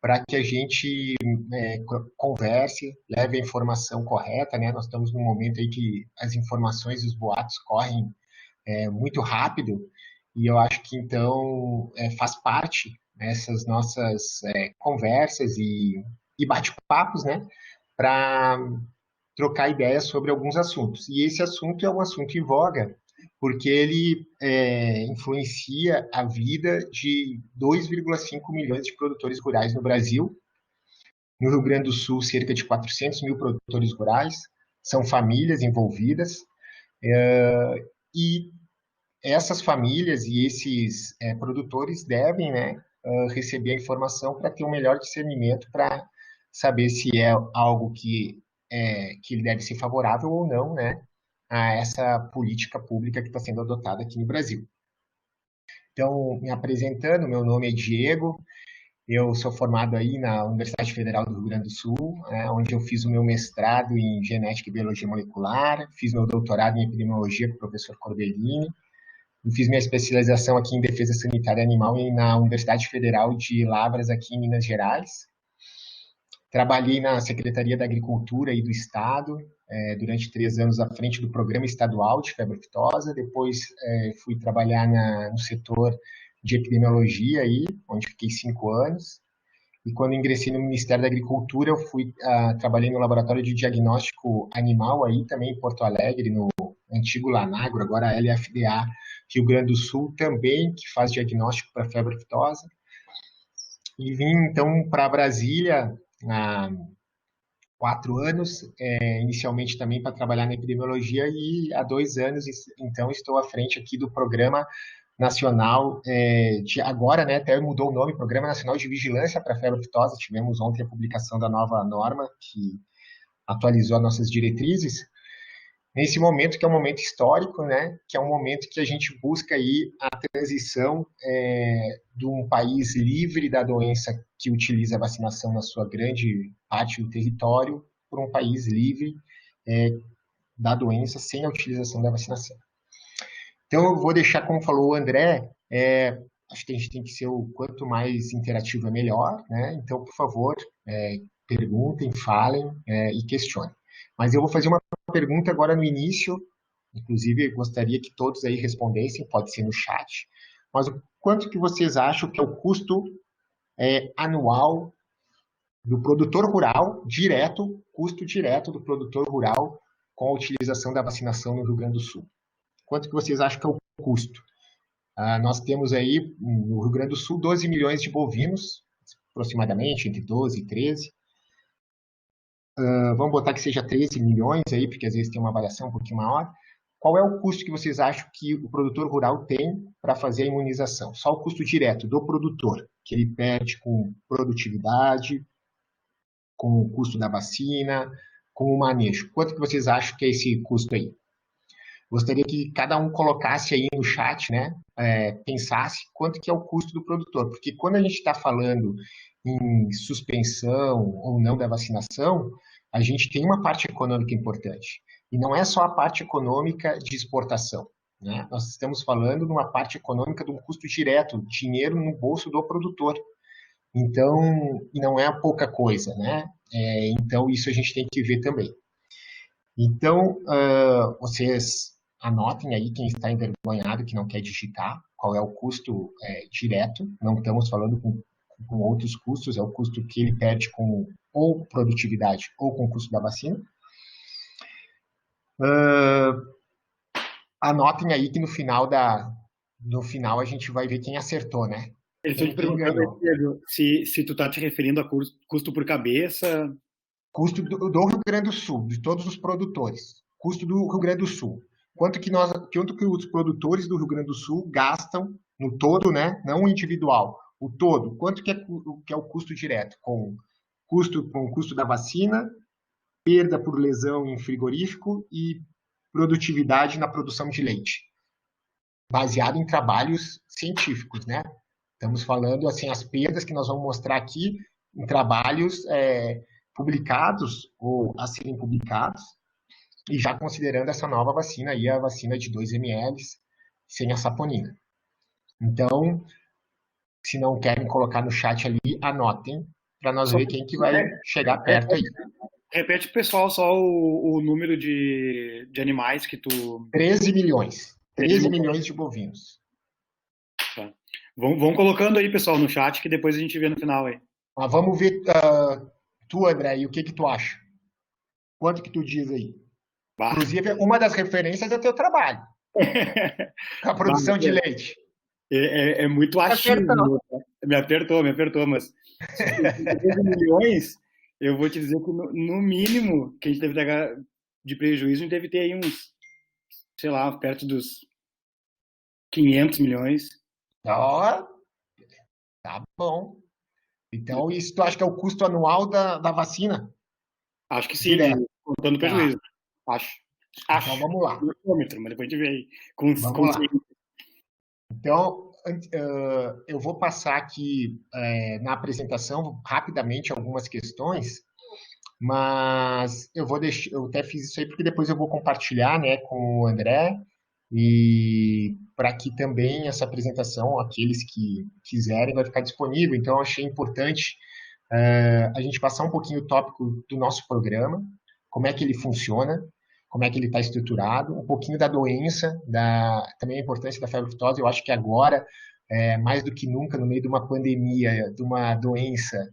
para que a gente converse, leve a informação correta, né? Nós estamos num momento aí que as informações e os boatos correm muito rápido, e eu acho que, então, faz parte dessas nossas conversas e bate-papos, né? Para trocar ideias sobre alguns assuntos. E esse assunto é um assunto em voga, porque ele influencia a vida de 2,5 milhões de produtores rurais no Brasil. No Rio Grande do Sul, cerca de 400 mil produtores rurais, são famílias envolvidas, e essas famílias e esses produtores devem, né, receber a informação para ter um melhor discernimento, para saber se é algo que ele deve ser favorável ou não, né, a essa política pública que está sendo adotada aqui no Brasil. Então, me apresentando, meu nome é Diego, eu sou formado aí na Universidade Federal do Rio Grande do Sul, onde eu fiz o meu mestrado em Genética e Biologia Molecular, fiz meu doutorado em Epidemiologia com o professor Corbellini, e fiz minha especialização aqui em Defesa Sanitária Animal na Universidade Federal de Lavras, aqui em Minas Gerais. Trabalhei na Secretaria da Agricultura e do Estado, durante 3 anos à frente do Programa Estadual de Febre Aftosa. Depois fui trabalhar no setor de epidemiologia, aí, onde fiquei 5 anos. E quando ingressei no Ministério da Agricultura, eu trabalhei no Laboratório de Diagnóstico Animal, aí também em Porto Alegre, no antigo Lanagro, agora a LFDA, Rio Grande do Sul, também, que faz diagnóstico para febre aftosa. E vim, então, para Brasília há 4 anos, inicialmente também para trabalhar na epidemiologia, e há 2 anos, então, estou à frente aqui do Programa Nacional, agora, né, até mudou o nome, Programa Nacional de Vigilância para Febre Aftosa. Tivemos ontem a publicação da nova norma, que atualizou as nossas diretrizes, nesse momento que é um momento histórico, né, que é um momento que a gente busca aí a transição de um país livre da doença, que utiliza a vacinação na sua grande parte do território, para um país livre da doença sem a utilização da vacinação. Então, eu vou deixar, como falou o André, acho que a gente tem que ser o quanto mais interativo é melhor, né? Então, por favor, perguntem, falem e questionem. Mas eu vou fazer uma pergunta agora no início, inclusive gostaria que todos aí respondessem, pode ser no chat, mas o quanto que vocês acham que é o custo anual do produtor rural, custo direto do produtor rural com a utilização da vacinação no Rio Grande do Sul? Quanto que vocês acham que é o custo? Nós temos aí, no Rio Grande do Sul, 12 milhões de bovinos, aproximadamente, entre 12 e 13. Vamos botar que seja 13 milhões aí, porque às vezes tem uma variação um pouquinho maior. Qual é o custo que vocês acham que o produtor rural tem para fazer a imunização? Só o custo direto do produtor, que ele perde com produtividade, com o custo da vacina, com o manejo. Quanto que vocês acham que é esse custo aí? Gostaria que cada um colocasse aí no chat, né, pensasse quanto que é o custo do produtor, porque quando a gente está falando em suspensão ou não da vacinação, a gente tem uma parte econômica importante, e não é só a parte econômica de exportação, né? Nós estamos falando de uma parte econômica de um custo direto, dinheiro no bolso do produtor. Então, não é pouca coisa, né? Então, isso a gente tem que ver também. Então, vocês anotem aí, quem está envergonhado, que não quer digitar, qual é o custo direto. Não estamos falando com outros custos, é o custo que ele perde com ou produtividade ou com o custo da vacina. Anotem aí que no final a gente vai ver quem acertou, né? Eu estou te perguntando, Pedro, se tu está te referindo a custo por cabeça. Custo do Rio Grande do Sul, de todos os produtores. Custo do Rio Grande do Sul. Quanto que os produtores do Rio Grande do Sul gastam no todo, né? Não o individual, o todo. Quanto que é o custo direto? Com o custo da vacina, perda por lesão em frigorífico e produtividade na produção de leite. Baseado em trabalhos científicos, né? Estamos falando, assim, as perdas que nós vamos mostrar aqui em trabalhos publicados ou a serem publicados, e já considerando essa nova vacina aí, a vacina de 2 ml, sem a saponina. Então, se não querem colocar no chat ali, anotem, para nós ver quem que vai chegar perto aí. Repete, pessoal, só o número de animais que tu... 13 milhões. 13 milhões de bovinos. Tá. Vão colocando aí, pessoal, no chat, que depois a gente vê no final aí. Mas vamos ver, tu, André, e o que tu acha? Quanto que tu diz aí? Bah. Inclusive, uma das referências é o teu trabalho. A produção de leite. É muito achismo. Me apertou, mas 13 milhões, eu vou te dizer que no mínimo que a gente deve ter de prejuízo, a gente deve ter aí uns, sei lá, perto dos 500 milhões. Tá bom. Então, isso tu acha que é o custo anual da vacina? Acho que sim, contando prejuízo. Acho. Então, vamos lá. Mas depois a gente vê aí. Vamos lá. Então, eu vou passar aqui na apresentação rapidamente algumas questões, mas eu até fiz isso aí porque depois eu vou compartilhar, né, com o André, e para que também essa apresentação, aqueles que quiserem, vai ficar disponível. Então, eu achei importante a gente passar um pouquinho o tópico do nosso programa, como é que ele funciona, como é que ele está estruturado, um pouquinho da doença, também a importância da febre aftosa. Eu acho que agora, mais do que nunca, no meio de uma pandemia, de uma doença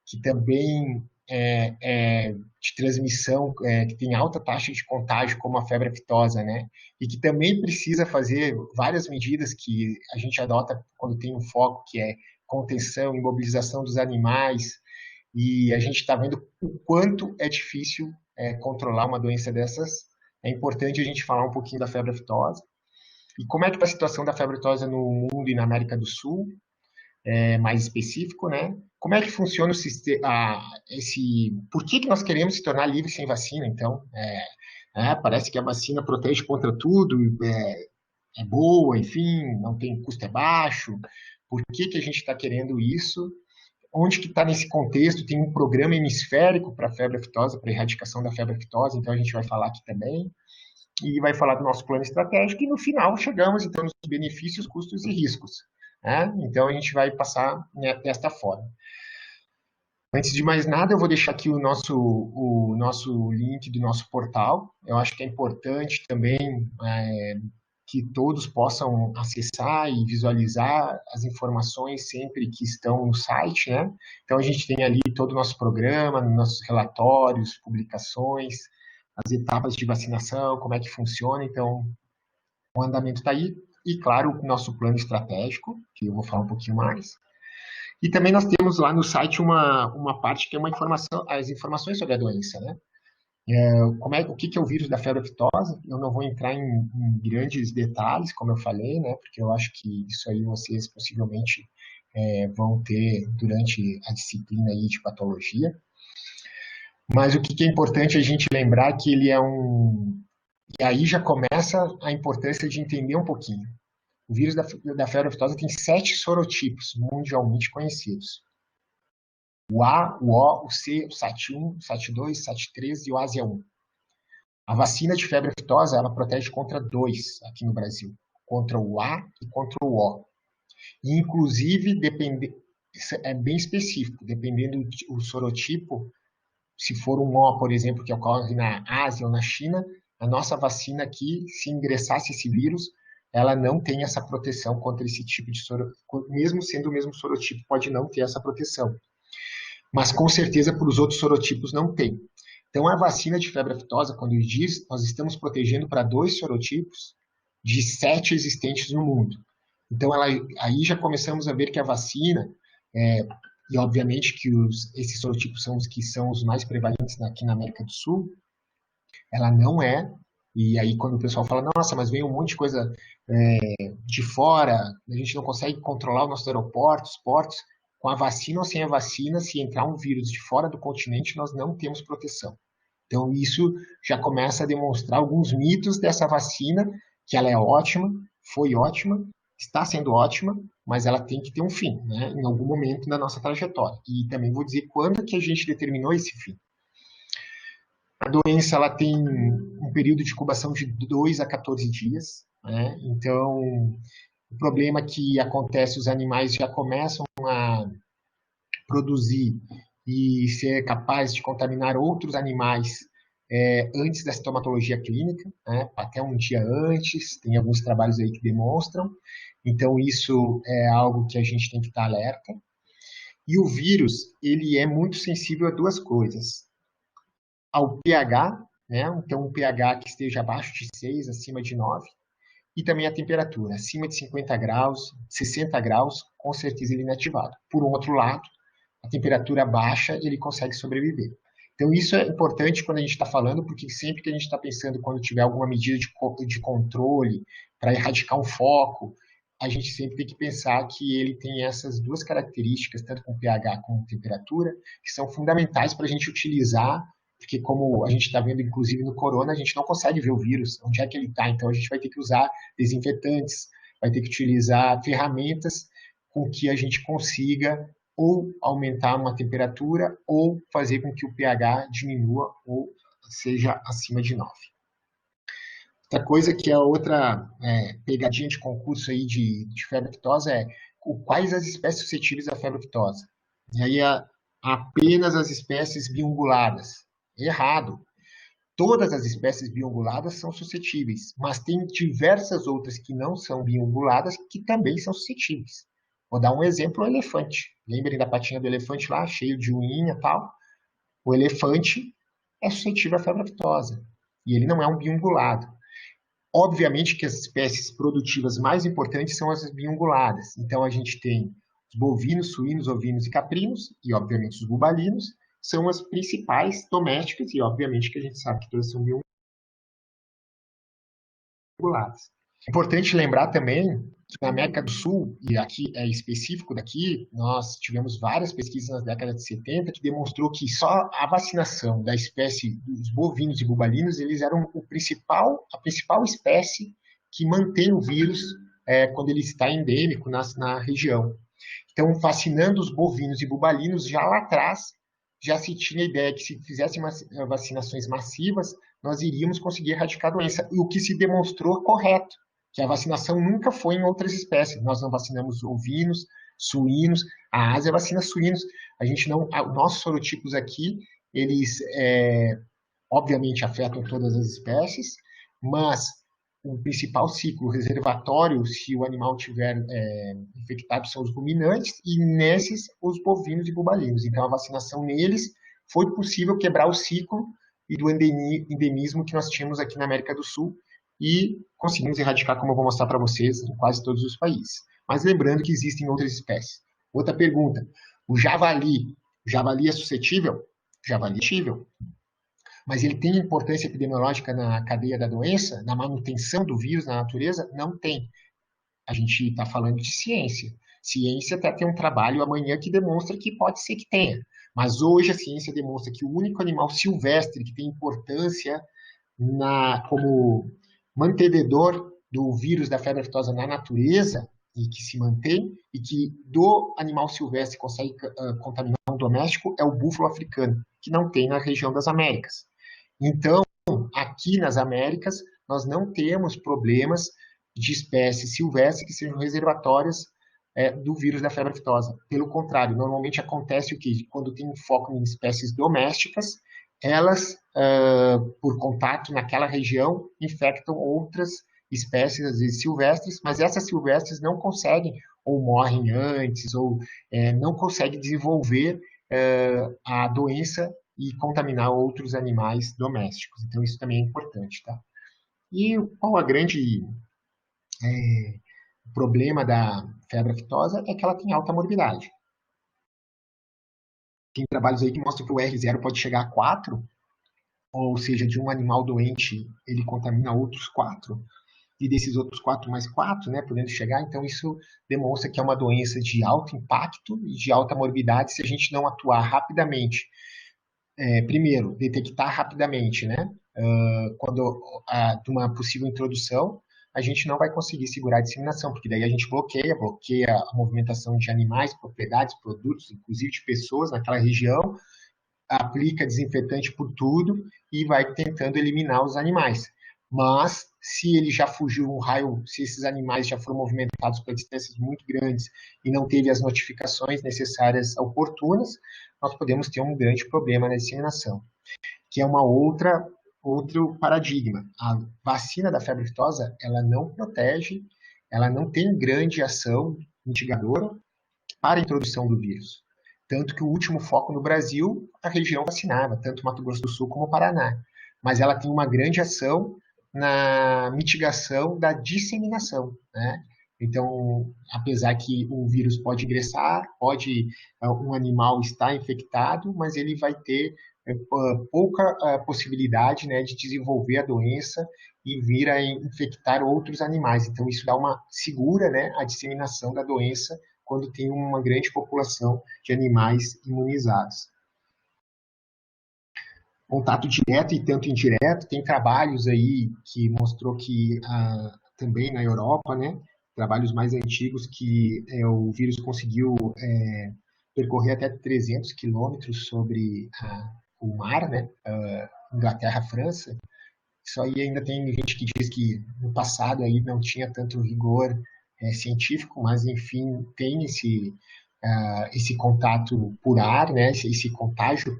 que também é de transmissão, que tem alta taxa de contágio, como a febre aftosa, né? E que também precisa fazer várias medidas que a gente adota quando tem um foco, que é contenção, imobilização dos animais, e a gente está vendo o quanto é difícil controlar uma doença dessas. É importante a gente falar um pouquinho da febre aftosa. E como é que está a situação da febre aftosa no mundo e na América do Sul, mais específico, né? Como é que funciona o sistema, por que nós queremos se tornar livres sem vacina, então? Parece que a vacina protege contra tudo, é boa, enfim, não tem custo, é baixo. Por que a gente está querendo isso? Onde que está nesse contexto? Tem um programa hemisférico para a febre aftosa, para a erradicação da febre aftosa, então a gente vai falar aqui também. E vai falar do nosso plano estratégico, e no final chegamos, então, nos benefícios, custos e riscos. Né? Então, a gente vai passar desta forma. Antes de mais nada, eu vou deixar aqui o nosso link do nosso portal. Eu acho que é importante também que todos possam acessar e visualizar as informações sempre que estão no site, né? Então, a gente tem ali todo o nosso programa, nossos relatórios, publicações, as etapas de vacinação, como é que funciona. Então, o andamento está aí. E, claro, o nosso plano estratégico, que eu vou falar um pouquinho mais. E também nós temos lá no site uma parte que é as informações sobre a doença, né? O que é o vírus da febre aftosa? Eu não vou entrar em grandes detalhes, como eu falei, né? Porque eu acho que isso aí vocês possivelmente vão ter durante a disciplina aí de patologia. Mas o que é importante a gente lembrar que ele é E aí já começa a importância de entender um pouquinho. O vírus da febre aftosa tem 7 sorotipos mundialmente conhecidos. O A, o O, o C, o SAT1, o SAT2, o SAT3 e o ASIA1. A vacina de febre aftosa, ela protege contra 2 aqui no Brasil, contra o A e contra o O. E, inclusive, é bem específico, dependendo do sorotipo, se for um O, por exemplo, que ocorre na Ásia ou na China, a nossa vacina aqui, se ingressasse esse vírus, ela não tem essa proteção contra esse tipo de sorotipo, mesmo sendo o mesmo sorotipo, pode não ter essa proteção. Mas, com certeza, para os outros sorotipos não tem. Então, a vacina de febre aftosa, quando diz, nós estamos protegendo para 2 sorotipos de 7 existentes no mundo. Então, aí já começamos a ver que a vacina, e obviamente que esses sorotipos são os que são os mais prevalentes aqui na América do Sul, ela não é. E aí, quando o pessoal fala, nossa, mas vem um monte de coisa de fora, a gente não consegue controlar os nossos aeroportos, portos. Com a vacina ou sem a vacina, se entrar um vírus de fora do continente, nós não temos proteção. Então, isso já começa a demonstrar alguns mitos dessa vacina, que ela é ótima, foi ótima, está sendo ótima, mas ela tem que ter um fim, né, em algum momento da nossa trajetória. E também vou dizer quando que a gente determinou esse fim. A doença ela tem um período de incubação de 2 a 14 dias, né? Então, o problema que acontece, os animais já começam a produzir e ser capaz de contaminar outros animais antes da sintomatologia clínica, né, até um dia antes, tem alguns trabalhos aí que demonstram. Então, isso é algo que a gente tem que estar alerta. E o vírus, ele é muito sensível a duas coisas. Ao pH, né, então um pH que esteja abaixo de 6, acima de 9, e também a temperatura, acima de 50 graus, 60 graus, com certeza ele é inativado. Por outro lado, a temperatura baixa, ele consegue sobreviver. Então, isso é importante quando a gente está falando, porque sempre que a gente está pensando, quando tiver alguma medida de controle para erradicar um foco, a gente sempre tem que pensar que ele tem essas duas características, tanto com pH como temperatura, que são fundamentais para a gente utilizar, porque como a gente está vendo, inclusive no corona, a gente não consegue ver o vírus, onde é que ele está, então a gente vai ter que usar desinfetantes, vai ter que utilizar ferramentas com que a gente consiga ou aumentar uma temperatura ou fazer com que o pH diminua ou seja acima de 9. Outra coisa que é outra pegadinha de concurso aí de febre aftosa é quais as espécies suscetíveis à febre aftosa. E aí apenas as espécies biunguladas. Errado. Todas as espécies biunguladas são suscetíveis, mas tem diversas outras que não são biunguladas que também são suscetíveis. Vou dar um exemplo, o elefante. Lembrem da patinha do elefante lá, cheio de unhinha e tal? O elefante é suscetível à febre aftosa. E ele não é um biungulado. Obviamente que as espécies produtivas mais importantes são as biunguladas. Então, a gente tem os bovinos, suínos, ovinos e caprinos, e, obviamente, os bubalinos, são as principais domésticas, e, obviamente, que a gente sabe que todas são biunguladas. É importante lembrar também que na América do Sul, e aqui é específico daqui, nós tivemos várias pesquisas nas décadas de 70 que demonstrou que só a vacinação da espécie dos bovinos e bubalinos, eles eram a principal espécie que mantém o vírus quando ele está endêmico na região. Então, vacinando os bovinos e bubalinos, já lá atrás, já se tinha a ideia que se fizessem vacinações massivas, nós iríamos conseguir erradicar a doença, o que se demonstrou correto, que a vacinação nunca foi em outras espécies. Nós não vacinamos ovinos, suínos, a Ásia vacina suínos. A gente não, nossos sorotipos aqui, eles obviamente afetam todas as espécies, mas o principal ciclo reservatório, se o animal tiver infectado, são os ruminantes, e nesses, os bovinos e bubalinos. Então, a vacinação neles foi possível quebrar o ciclo e do endemismo que nós tínhamos aqui na América do Sul, e conseguimos erradicar, como eu vou mostrar para vocês, em quase todos os países. Mas lembrando que existem outras espécies. Outra pergunta, o javali é suscetível? Javali é suscetível. Mas ele tem importância epidemiológica na cadeia da doença, na manutenção do vírus na natureza? Não tem. A gente está falando de ciência. Ciência até tem um trabalho amanhã que demonstra que pode ser que tenha. Mas hoje a ciência demonstra que o único animal silvestre que tem importância como mantenedor do vírus da febre aftosa na natureza e que se mantém, e que do animal silvestre consegue contaminar um doméstico, é o búfalo africano, que não tem na região das Américas. Então, aqui nas Américas, nós não temos problemas de espécies silvestres que sejam reservatórias do vírus da febre aftosa. Pelo contrário, normalmente acontece o quê? Quando tem um foco em espécies domésticas, elas, por contato naquela região, infectam outras espécies, às vezes silvestres, mas essas silvestres não conseguem, ou morrem antes, ou não conseguem desenvolver a doença e contaminar outros animais domésticos. Então, isso também é importante, tá? E qual a grande problema da febre aftosa é que ela tem alta morbidade. Tem trabalhos aí que mostram que o R0 pode chegar a 4, ou seja, de um animal doente, ele contamina outros 4, e desses outros 4 mais 4, né, podendo chegar. Então, isso demonstra que é uma doença de alto impacto e de alta morbidade se a gente não atuar rapidamente. Primeiro, detectar rapidamente, né? Quando de uma possível introdução, a gente não vai conseguir segurar a disseminação, porque daí a gente bloqueia a movimentação de animais, propriedades, produtos, inclusive de pessoas naquela região, aplica desinfetante por tudo e vai tentando eliminar os animais. Mas, se ele já fugiu um raio, se esses animais já foram movimentados para distâncias muito grandes e não teve as notificações necessárias oportunas, nós podemos ter um grande problema na disseminação, que é outro paradigma. A vacina da febre aftosa, ela não protege, ela não tem grande ação mitigadora para a introdução do vírus. Tanto que o último foco no Brasil, a região vacinava, tanto Mato Grosso do Sul como o Paraná. Mas ela tem uma grande ação na mitigação da disseminação, né? Então, apesar que o vírus pode ingressar, um animal estar infectado, mas ele vai ter pouca possibilidade, né, de desenvolver a doença e vir a infectar outros animais. Então, isso segura, né, a disseminação da doença quando tem uma grande população de animais imunizados. Contato direto e tanto indireto, tem trabalhos aí que mostrou que também na Europa, né, trabalhos mais antigos que o vírus conseguiu percorrer até 300 quilômetros sobre o mar, né, Inglaterra, França. Isso aí ainda tem gente que diz que no passado aí não tinha tanto rigor científico, mas enfim tem esse contato por ar, né, esse contágio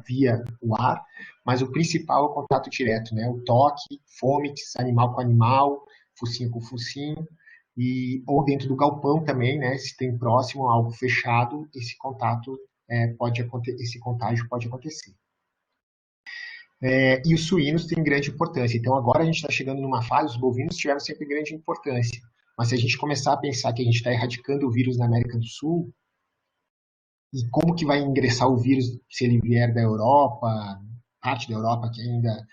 via o ar, mas o principal é o contato direto, né, o toque, fômix, animal com animal, focinho com focinho, ou dentro do galpão também, né, se tem próximo algo fechado, esse contato esse contágio pode acontecer. E os suínos têm grande importância. Então, agora a gente está chegando numa fase, os bovinos tiveram sempre grande importância. Mas se a gente começar a pensar que a gente está erradicando o vírus na América do Sul, e como que vai ingressar o vírus se ele vier da Europa, parte da Europa que ainda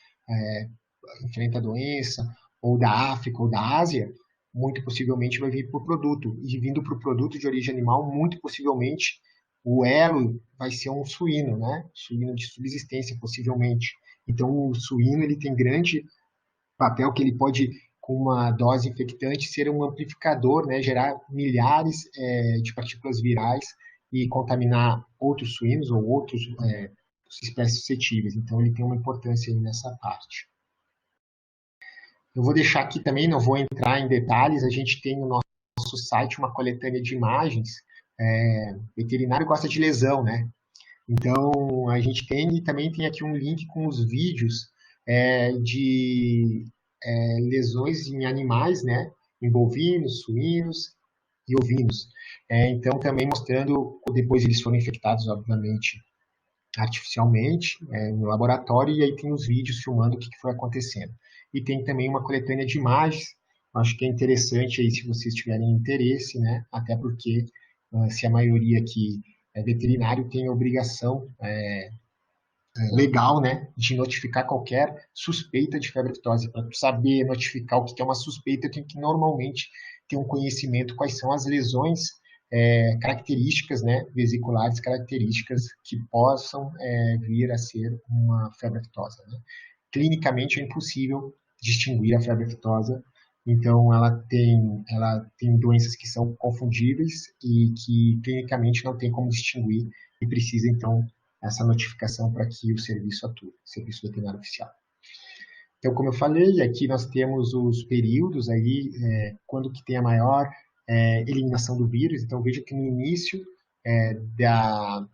enfrenta a doença, ou da África ou da Ásia, muito possivelmente vai vir por produto. E vindo para o produto de origem animal, muito possivelmente o elo vai ser um suíno, né? Suíno de subsistência, possivelmente. Então, o suíno ele tem grande papel que ele pode, com uma dose infectante, ser um amplificador, né? Gerar milhares de partículas virais e contaminar outros suínos ou outras espécies suscetíveis. Então, ele tem uma importância aí nessa parte. Eu vou deixar aqui também, não vou entrar em detalhes, a gente tem no nosso site uma coletânea de imagens. Veterinário gosta de lesão, né? Então, a gente tem, e também tem aqui um link com os vídeos de lesões em animais, né? Em bovinos, suínos e ovinos. Então, também mostrando, depois eles foram infectados, obviamente, artificialmente, no laboratório, e aí tem os vídeos filmando o que foi acontecendo. E tem também uma coletânea de imagens, acho que é interessante aí se vocês tiverem interesse, né? Até porque se a maioria aqui é veterinário, tem a obrigação legal, né, de notificar qualquer suspeita de febre aftosa. Para saber notificar o que é uma suspeita, eu tenho que normalmente ter um conhecimento quais são as lesões características, né, vesiculares características que possam vir a ser uma febre aftosa, né? Clinicamente é impossível distinguir a febre aftosa, então ela tem doenças que são confundíveis e que clinicamente não tem como distinguir e precisa então essa notificação para que o serviço atue, serviço veterinário oficial. Então, como eu falei, aqui nós temos os períodos aí, quando que tem a maior eliminação do vírus. Então, veja que no início da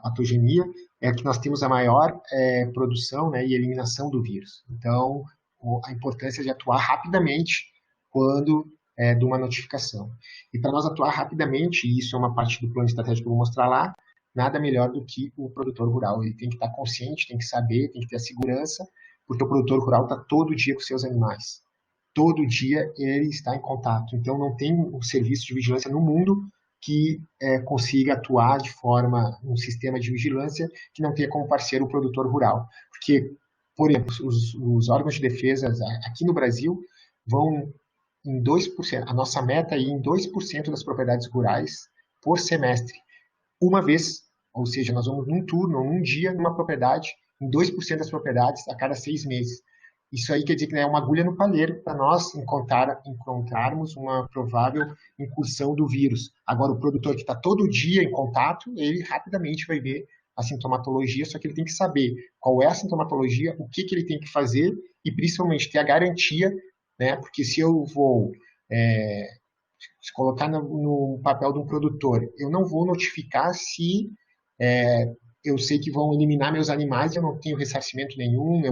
patogenia é que nós temos a maior produção, né, e eliminação do vírus. Então, a importância de atuar rapidamente quando de uma notificação. E para nós atuar rapidamente, e isso é uma parte do plano estratégico que eu vou mostrar lá, nada melhor do que o produtor rural. Ele tem que estar consciente, tem que saber, tem que ter a segurança, porque o produtor rural está todo dia com seus animais. Todo dia ele está em contato. Então, não tem um serviço de vigilância no mundo que consiga atuar de forma, um sistema de vigilância que não tenha como parceiro o produtor rural. Porque, por exemplo, os órgãos de defesa aqui no Brasil vão em 2%, a nossa meta é ir em 2% das propriedades rurais por semestre. Uma vez, ou seja, nós vamos num turno, num dia, numa propriedade, em 2% das propriedades a cada 6 meses. Isso aí quer dizer que é uma agulha no palheiro para nós encontrarmos uma provável incursão do vírus. Agora, o produtor que está todo dia em contato, ele rapidamente vai ver a sintomatologia, só que ele tem que saber qual é a sintomatologia, o que ele tem que fazer e, principalmente, ter a garantia, né? Porque se eu vou se colocar no papel de um produtor, eu não vou notificar se eu sei que vão eliminar meus animais, eu não tenho ressarcimento nenhum,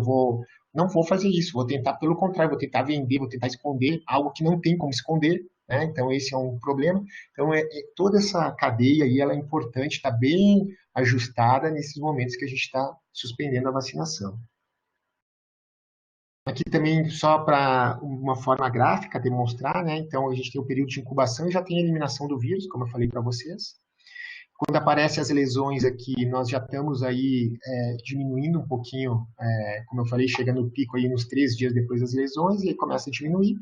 não vou fazer isso, vou tentar, pelo contrário, vou tentar vender, vou tentar esconder algo que não tem como esconder, né? Então esse é um problema. Então toda essa cadeia aí, ela é importante, está bem ajustada nesses momentos que a gente está suspendendo a vacinação. Aqui também, só para uma forma gráfica demonstrar, né? Então, a gente tem o período de incubação e já tem a eliminação do vírus, como eu falei para vocês. Quando aparecem as lesões aqui, nós já estamos aí diminuindo um pouquinho, como eu falei, chega no pico aí nos 3 dias depois das lesões, e aí começa a diminuir,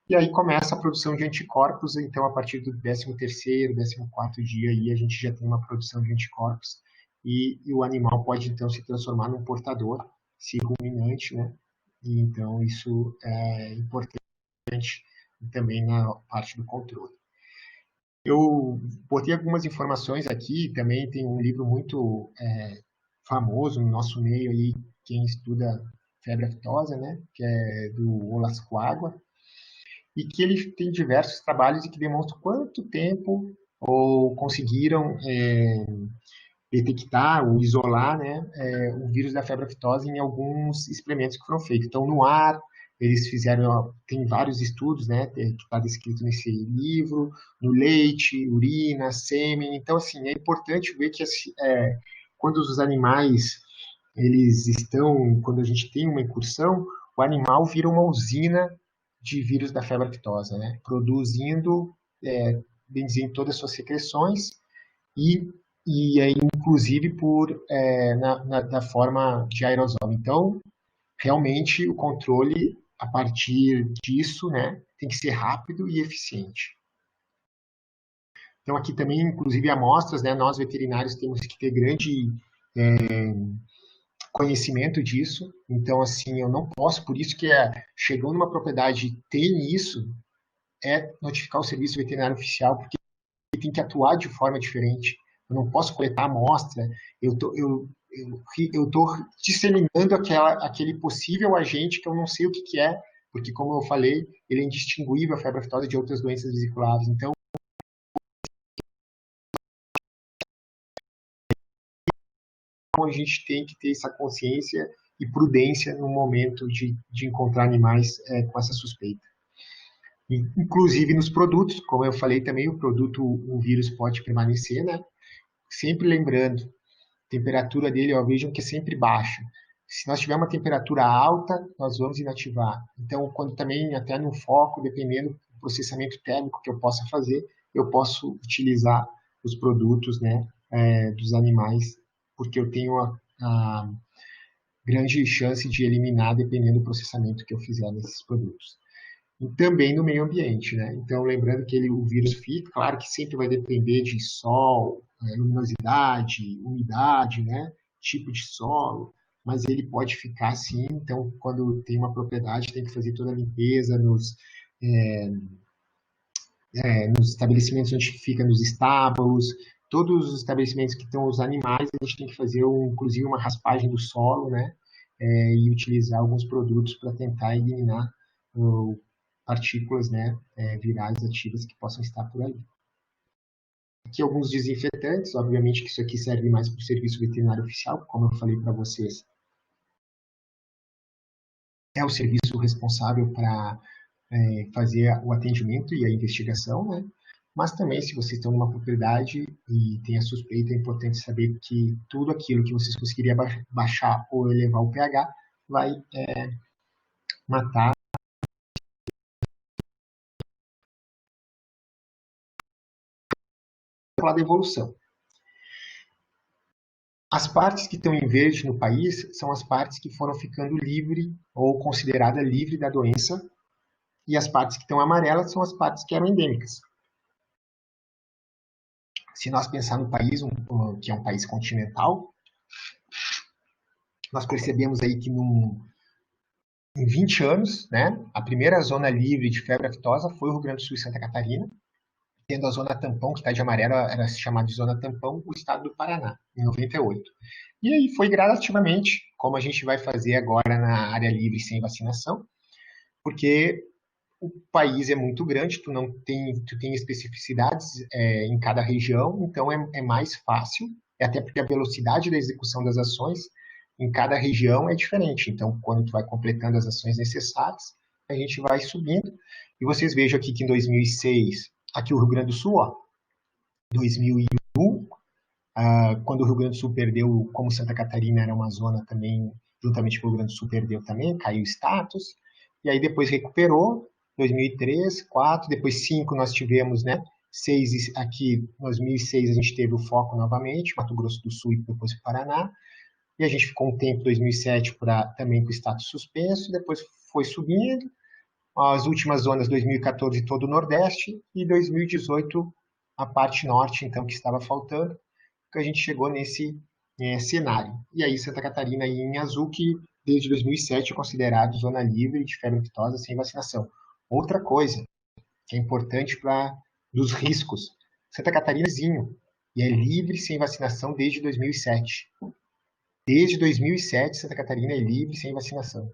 e aí começa a produção de anticorpos, então a partir do 13º, 14º dia, aí a gente já tem uma produção de anticorpos, e o animal pode então se transformar num portador, se ruminante, né? E então isso é importante também na parte do controle. Eu botei algumas informações aqui, também tem um livro muito famoso no nosso meio aí, quem estuda febre aftosa, né, que é do Olascoagua, e que ele tem diversos trabalhos e que demonstram quanto tempo ou conseguiram detectar ou isolar, né, o vírus da febre aftosa em alguns experimentos que foram feitos. Então, no ar, eles fizeram, tem vários estudos, né, que está descrito nesse livro, no leite, urina, sêmen. Então, assim, é importante ver que quando os animais, eles estão, quando a gente tem uma incursão, o animal vira uma usina de vírus da febre aftosa, né, produzindo, bem dizendo, todas as suas secreções e inclusive da forma de aerosol. Então, realmente, o controle a partir disso, né, tem que ser rápido e eficiente. Então, aqui também, inclusive, amostras, né, nós veterinários temos que ter grande conhecimento disso. Então, assim, eu não posso, por isso que chegou numa propriedade e tem isso, notificar o serviço veterinário oficial, porque tem que atuar de forma diferente. Eu não posso coletar amostra, eu tô disseminando aquele possível agente que eu não sei o que, que é, porque, como eu falei, ele é indistinguível a febre aftosa de outras doenças vesiculares. Então, a gente tem que ter essa consciência e prudência no momento de encontrar animais com essa suspeita. Inclusive nos produtos, como eu falei também, o vírus pode permanecer, né? Sempre lembrando, a temperatura dele, vejam que é sempre baixa. Se nós tivermos uma temperatura alta, nós vamos inativar. Então, quando também, até no foco, dependendo do processamento térmico que eu possa fazer, eu posso utilizar os produtos, né, dos animais, porque eu tenho a grande chance de eliminar, dependendo do processamento que eu fizer nesses produtos. E também no meio ambiente, né? Então, lembrando que o vírus fica, claro que sempre vai depender de sol, luminosidade, umidade, né? Tipo de solo, mas ele pode ficar sim. Então, quando tem uma propriedade, tem que fazer toda a limpeza nos estabelecimentos onde fica, nos estábulos, todos os estabelecimentos que estão os animais, a gente tem que fazer, inclusive, uma raspagem do solo, né? E utilizar alguns produtos para tentar eliminar partículas, né, virais ativas que possam estar por ali. Aqui alguns desinfetantes, obviamente que isso aqui serve mais para o serviço veterinário oficial, como eu falei para vocês. É o serviço responsável para fazer o atendimento e a investigação, né? Mas também, se vocês estão numa propriedade e tem a suspeita, é importante saber que tudo aquilo que vocês conseguiriam baixar ou elevar o pH vai matar pela devolução. As partes que estão em verde no país são as partes que foram ficando livre ou considerada livre da doença, e as partes que estão amarelas são as partes que eram endêmicas. Se nós pensar no país, que é um país continental, nós percebemos aí que em 20 anos, né, a primeira zona livre de febre aftosa foi o Rio Grande do Sul e Santa Catarina, tendo a zona tampão, que está de amarelo, era chamada de zona tampão, o estado do Paraná, em 98. E aí foi gradativamente, como a gente vai fazer agora na área livre sem vacinação, porque o país é muito grande, tu tem especificidades em cada região, então é mais fácil, até porque a velocidade da execução das ações em cada região é diferente. Então, quando tu vai completando as ações necessárias, a gente vai subindo. E vocês vejam aqui que em 2006, aqui o Rio Grande do Sul, ó, 2001, quando o Rio Grande do Sul perdeu, como Santa Catarina era uma zona também, juntamente com o Rio Grande do Sul perdeu também, caiu o status, e aí depois recuperou, 2003, 2004, depois 2005 nós tivemos, né, 6 aqui, em 2006 a gente teve o foco novamente, Mato Grosso do Sul e depois o Paraná, e a gente ficou um tempo, 2007, também com o status suspenso, depois foi subindo, as últimas zonas, 2014 todo o Nordeste, e 2018 a parte Norte, então, que estava faltando, que a gente chegou nesse cenário. E aí Santa Catarina aí em azul, que desde 2007 é considerado zona livre de febre aftosa sem vacinação. Outra coisa que é importante para dos riscos, Santa Catarina é vizinho, e é livre sem vacinação desde 2007. Desde 2007, Santa Catarina é livre sem vacinação.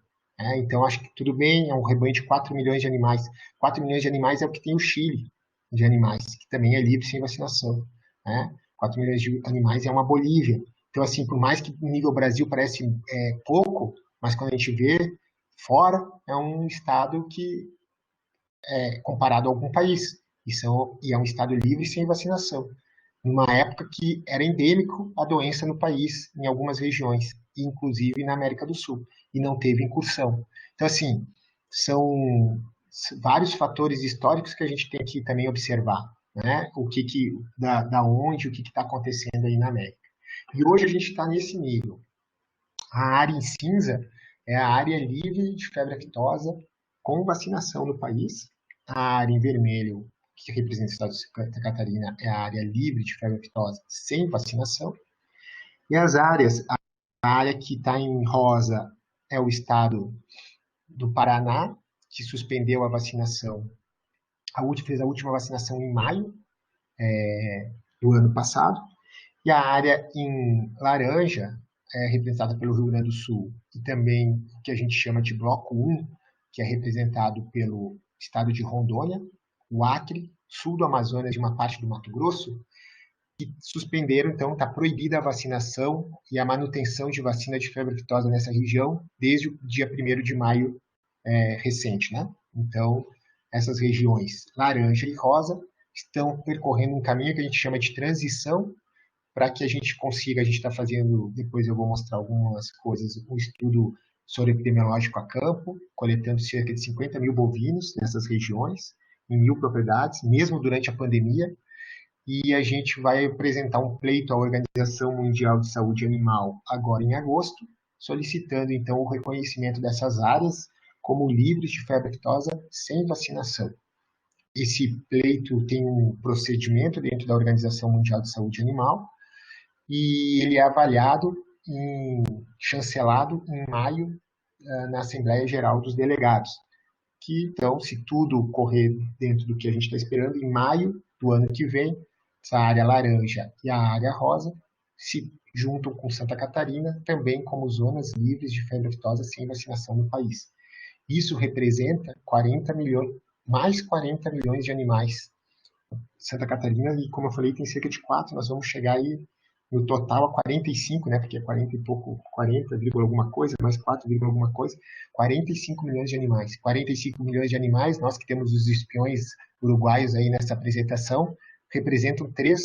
Então, acho que tudo bem, é um rebanho de 4 milhões de animais. 4 milhões de animais é o que tem o Chile de animais, que também é livre sem vacinação. 4 milhões de animais é uma Bolívia. Então, assim, por mais que no nível Brasil parece pouco, mas quando a gente vê fora, é um estado que é comparado a algum país. E é um estado livre sem vacinação. Numa época que era endêmico a doença no país, em algumas regiões, inclusive na América do Sul, e não teve incursão. Então, assim, são vários fatores históricos que a gente tem que também observar, né? Da onde, o que está acontecendo aí na América. E hoje a gente está nesse nível. A área em cinza é a área livre de febre aftosa com vacinação no país. A área em vermelho, que representa o estado de Santa Catarina, é a área livre de febre aftosa sem vacinação. E a área que está em rosa é o estado do Paraná, que suspendeu a vacinação, fez a última vacinação em maio do ano passado. E a área em laranja é representada pelo Rio Grande do Sul e também o que a gente chama de bloco 1, que é representado pelo estado de Rondônia, o Acre, sul do Amazonas e uma parte do Mato Grosso, que suspenderam, então está proibida a vacinação e a manutenção de vacina de febre aftosa nessa região desde o dia 1º de maio recente, né? Então, essas regiões laranja e rosa estão percorrendo um caminho que a gente chama de transição para que a gente consiga, a gente está fazendo, depois eu vou mostrar algumas coisas, um estudo sobre epidemiológico a campo, coletando cerca de 50 mil bovinos nessas regiões, em 1.000 propriedades, mesmo durante a pandemia, e a gente vai apresentar um pleito à Organização Mundial de Saúde Animal agora em agosto, solicitando então o reconhecimento dessas áreas como livres de febre aftosa sem vacinação. Esse pleito tem um procedimento dentro da Organização Mundial de Saúde Animal e ele é avaliado, chancelado em maio na Assembleia Geral dos Delegados, que então, se tudo correr dentro do que a gente está esperando, em maio do ano que vem, essa área laranja e a área rosa se juntam com Santa Catarina, também como zonas livres de febre aftosa sem vacinação no país. Isso representa 40 milhões, mais 40 milhões de animais. Santa Catarina, e como eu falei, tem cerca de 4, nós vamos chegar aí no total a 45, né, porque é 40 e pouco, 40, alguma coisa, mais 4, alguma coisa, 45 milhões de animais. 45 milhões de animais, nós que temos os espiões uruguaios aí nessa apresentação, representam 3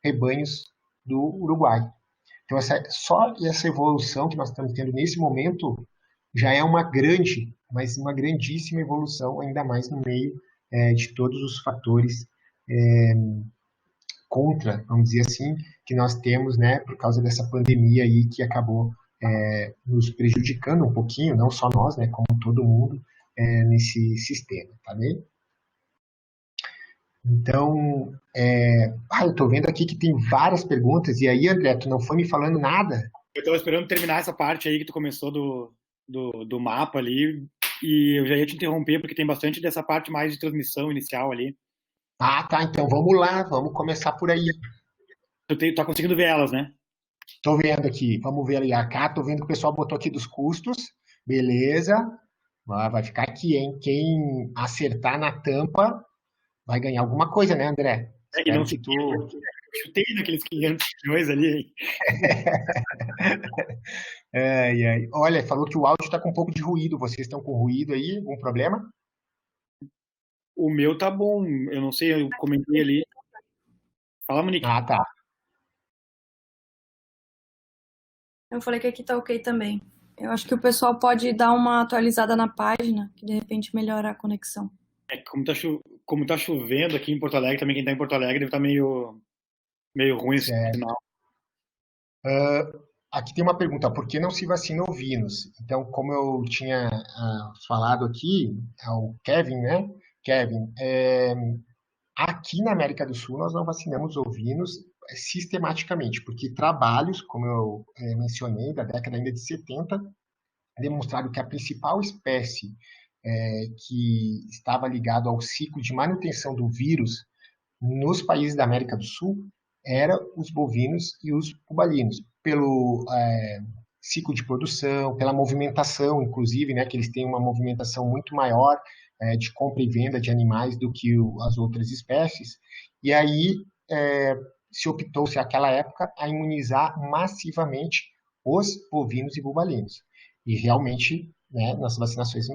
rebanhos do Uruguai. Então, só essa evolução que nós estamos tendo nesse momento já é uma grande, mas uma grandíssima evolução, ainda mais no meio de todos os fatores contra, vamos dizer assim, que nós temos, né, por causa dessa pandemia aí que acabou nos prejudicando um pouquinho, não só nós, né, como todo mundo nesse sistema, tá bem? Então, eu estou vendo aqui que tem várias perguntas, e aí, André, tu não foi me falando nada? Eu estava esperando terminar essa parte aí que tu começou do mapa ali, e eu já ia te interromper, porque tem bastante dessa parte mais de transmissão inicial ali. Ah, tá, então vamos lá, vamos começar por aí. Tu tá conseguindo ver elas, né? Estou vendo aqui, vamos ver ali a cá, estou vendo que o pessoal botou aqui dos custos, beleza. Vai ficar aqui, hein? Quem acertar na tampa vai ganhar alguma coisa, né, André? É, e não Espero se que tu. chutei naqueles 500 milhões ali, hein? Ai, ai. Olha, falou que o áudio está com um pouco de ruído. Vocês estão com ruído aí? Algum problema? O meu tá bom, eu não sei, eu comentei ali. Fala, Monique. Ah, tá. Eu falei que aqui tá ok também. Eu acho que o pessoal pode dar uma atualizada na página, que de repente melhora a conexão. É, como tá chovendo aqui em Porto Alegre, também quem tá em Porto Alegre deve estar meio ruim esse Certo. sinal. Aqui tem uma pergunta: por que não se vacina ovinos? Então, como eu tinha falado aqui, ao Kevin, né? Kevin, aqui na América do Sul nós não vacinamos ovinos sistematicamente, porque trabalhos, como eu mencionei, da década ainda de 70, demonstraram que a principal espécie que estava ligado ao ciclo de manutenção do vírus nos países da América do Sul era os bovinos e os bubalinos, pelo ciclo de produção, pela movimentação, inclusive, né, que eles têm uma movimentação muito maior de compra e venda de animais do que as outras espécies. E aí se optou-se naquela época a imunizar massivamente os bovinos e bubalinos. E realmente, né, nas vacinações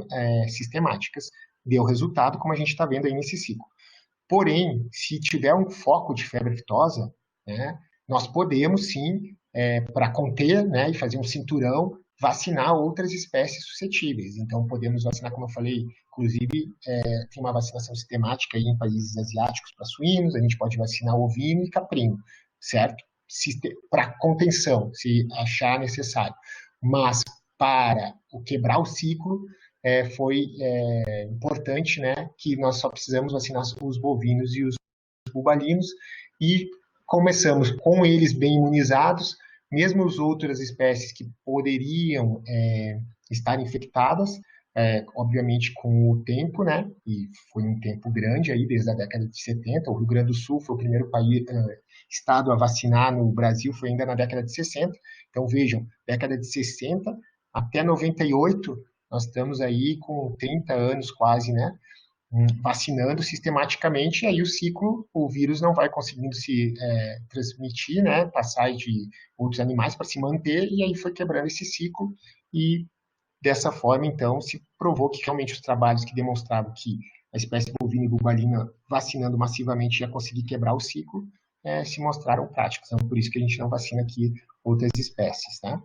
sistemáticas, deu resultado, como a gente está vendo aí nesse ciclo. Porém, se tiver um foco de febre aftosa, né, nós podemos sim, para conter, né, e fazer um cinturão, vacinar outras espécies suscetíveis. Então, podemos vacinar, como eu falei, inclusive, tem uma vacinação sistemática aí em países asiáticos para suínos, a gente pode vacinar ovino e caprino, certo? Para contenção, se achar necessário. Mas para quebrar o ciclo, foi importante, né, que nós só precisamos vacinar os bovinos e os bubalinos e começamos com eles bem imunizados, mesmo as outras espécies que poderiam estar infectadas, obviamente com o tempo, né, e foi um tempo grande aí, desde a década de 70, o Rio Grande do Sul foi o primeiro país, estado a vacinar no Brasil, foi ainda na década de 60, então vejam, década de 60 até 98, nós estamos aí com 30 anos quase, né, vacinando sistematicamente, e aí o ciclo, o vírus não vai conseguindo se transmitir, né, passar de outros animais para se manter, e aí foi quebrando esse ciclo, e dessa forma, então, se provou que realmente os trabalhos que demonstravam que a espécie bovina e bubalina vacinando massivamente ia conseguir quebrar o ciclo, se mostraram práticos. Então, por isso que a gente não vacina aqui outras espécies, tá?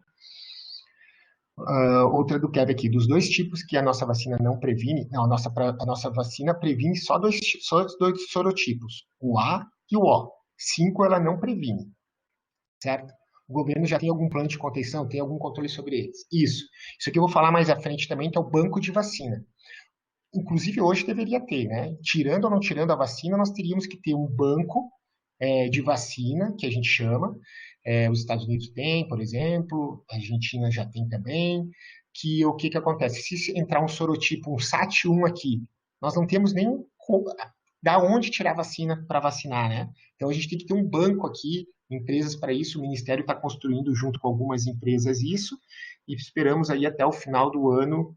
Outra do Kevin aqui, dos dois tipos que a nossa vacina não previne, não, a nossa vacina previne só os dois sorotipos, o A e o O. 5 ela não previne, certo? O governo já tem algum plano de contenção, tem algum controle sobre eles. Isso. Isso aqui eu vou falar mais à frente também, que é o banco de vacina. Inclusive hoje deveria ter, né? Tirando ou não tirando a vacina, nós teríamos que ter um banco de vacina, que a gente chama, os Estados Unidos têm, por exemplo, a Argentina já tem também, que o que que acontece? Se entrar um sorotipo, um SAT1 aqui, nós não temos nem da onde tirar vacina para vacinar, né? Então a gente tem que ter um banco aqui, empresas para isso, o Ministério está construindo junto com algumas empresas isso, e esperamos aí até o final do ano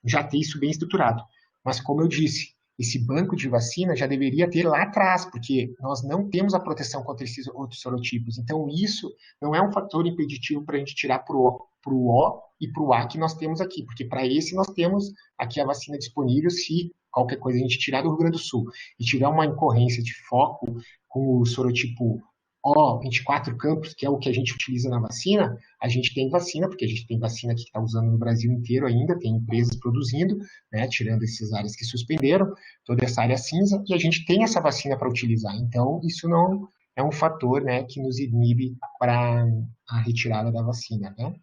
já ter isso bem estruturado. Mas como eu disse, esse banco de vacina já deveria ter lá atrás, porque nós não temos a proteção contra esses outros sorotipos. Então, isso não é um fator impeditivo para a gente tirar para o O e para o A que nós temos aqui, porque para esse nós temos aqui a vacina disponível se qualquer coisa a gente tirar do Rio Grande do Sul e tiver uma incorrência de foco com o sorotipo O, 24 campos, que é o que a gente utiliza na vacina, a gente tem vacina, porque a gente tem vacina aqui que está usando no Brasil inteiro ainda, tem empresas produzindo, né, tirando essas áreas que suspenderam, toda essa área cinza, e a gente tem essa vacina para utilizar. Então, isso não é um fator, né, que nos inibe para a retirada da vacina, né?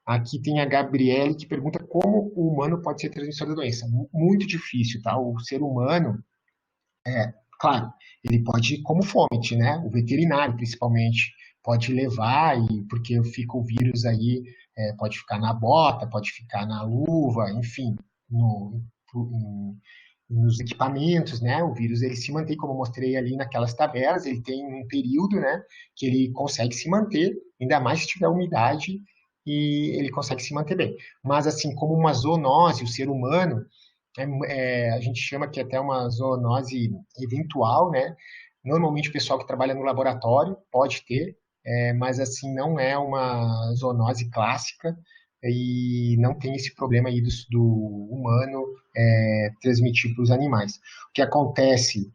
Aqui tem a Gabriele que pergunta como o humano pode ser transmissor da doença. Muito difícil, tá? O ser humano, claro, ele pode, como fonte, né? O veterinário, principalmente, pode levar, e porque fica o vírus aí, pode ficar na bota, pode ficar na luva, enfim, nos equipamentos, né? O vírus ele se mantém, como eu mostrei ali naquelas tabelas, ele tem um período, né, que ele consegue se manter, ainda mais se tiver umidade e ele consegue se manter bem. Mas, assim, como uma zoonose, o ser humano, a gente chama que até uma zoonose eventual, né? Normalmente o pessoal que trabalha no laboratório pode ter, mas assim não é uma zoonose clássica e não tem esse problema aí do humano transmitir para os animais. O que acontece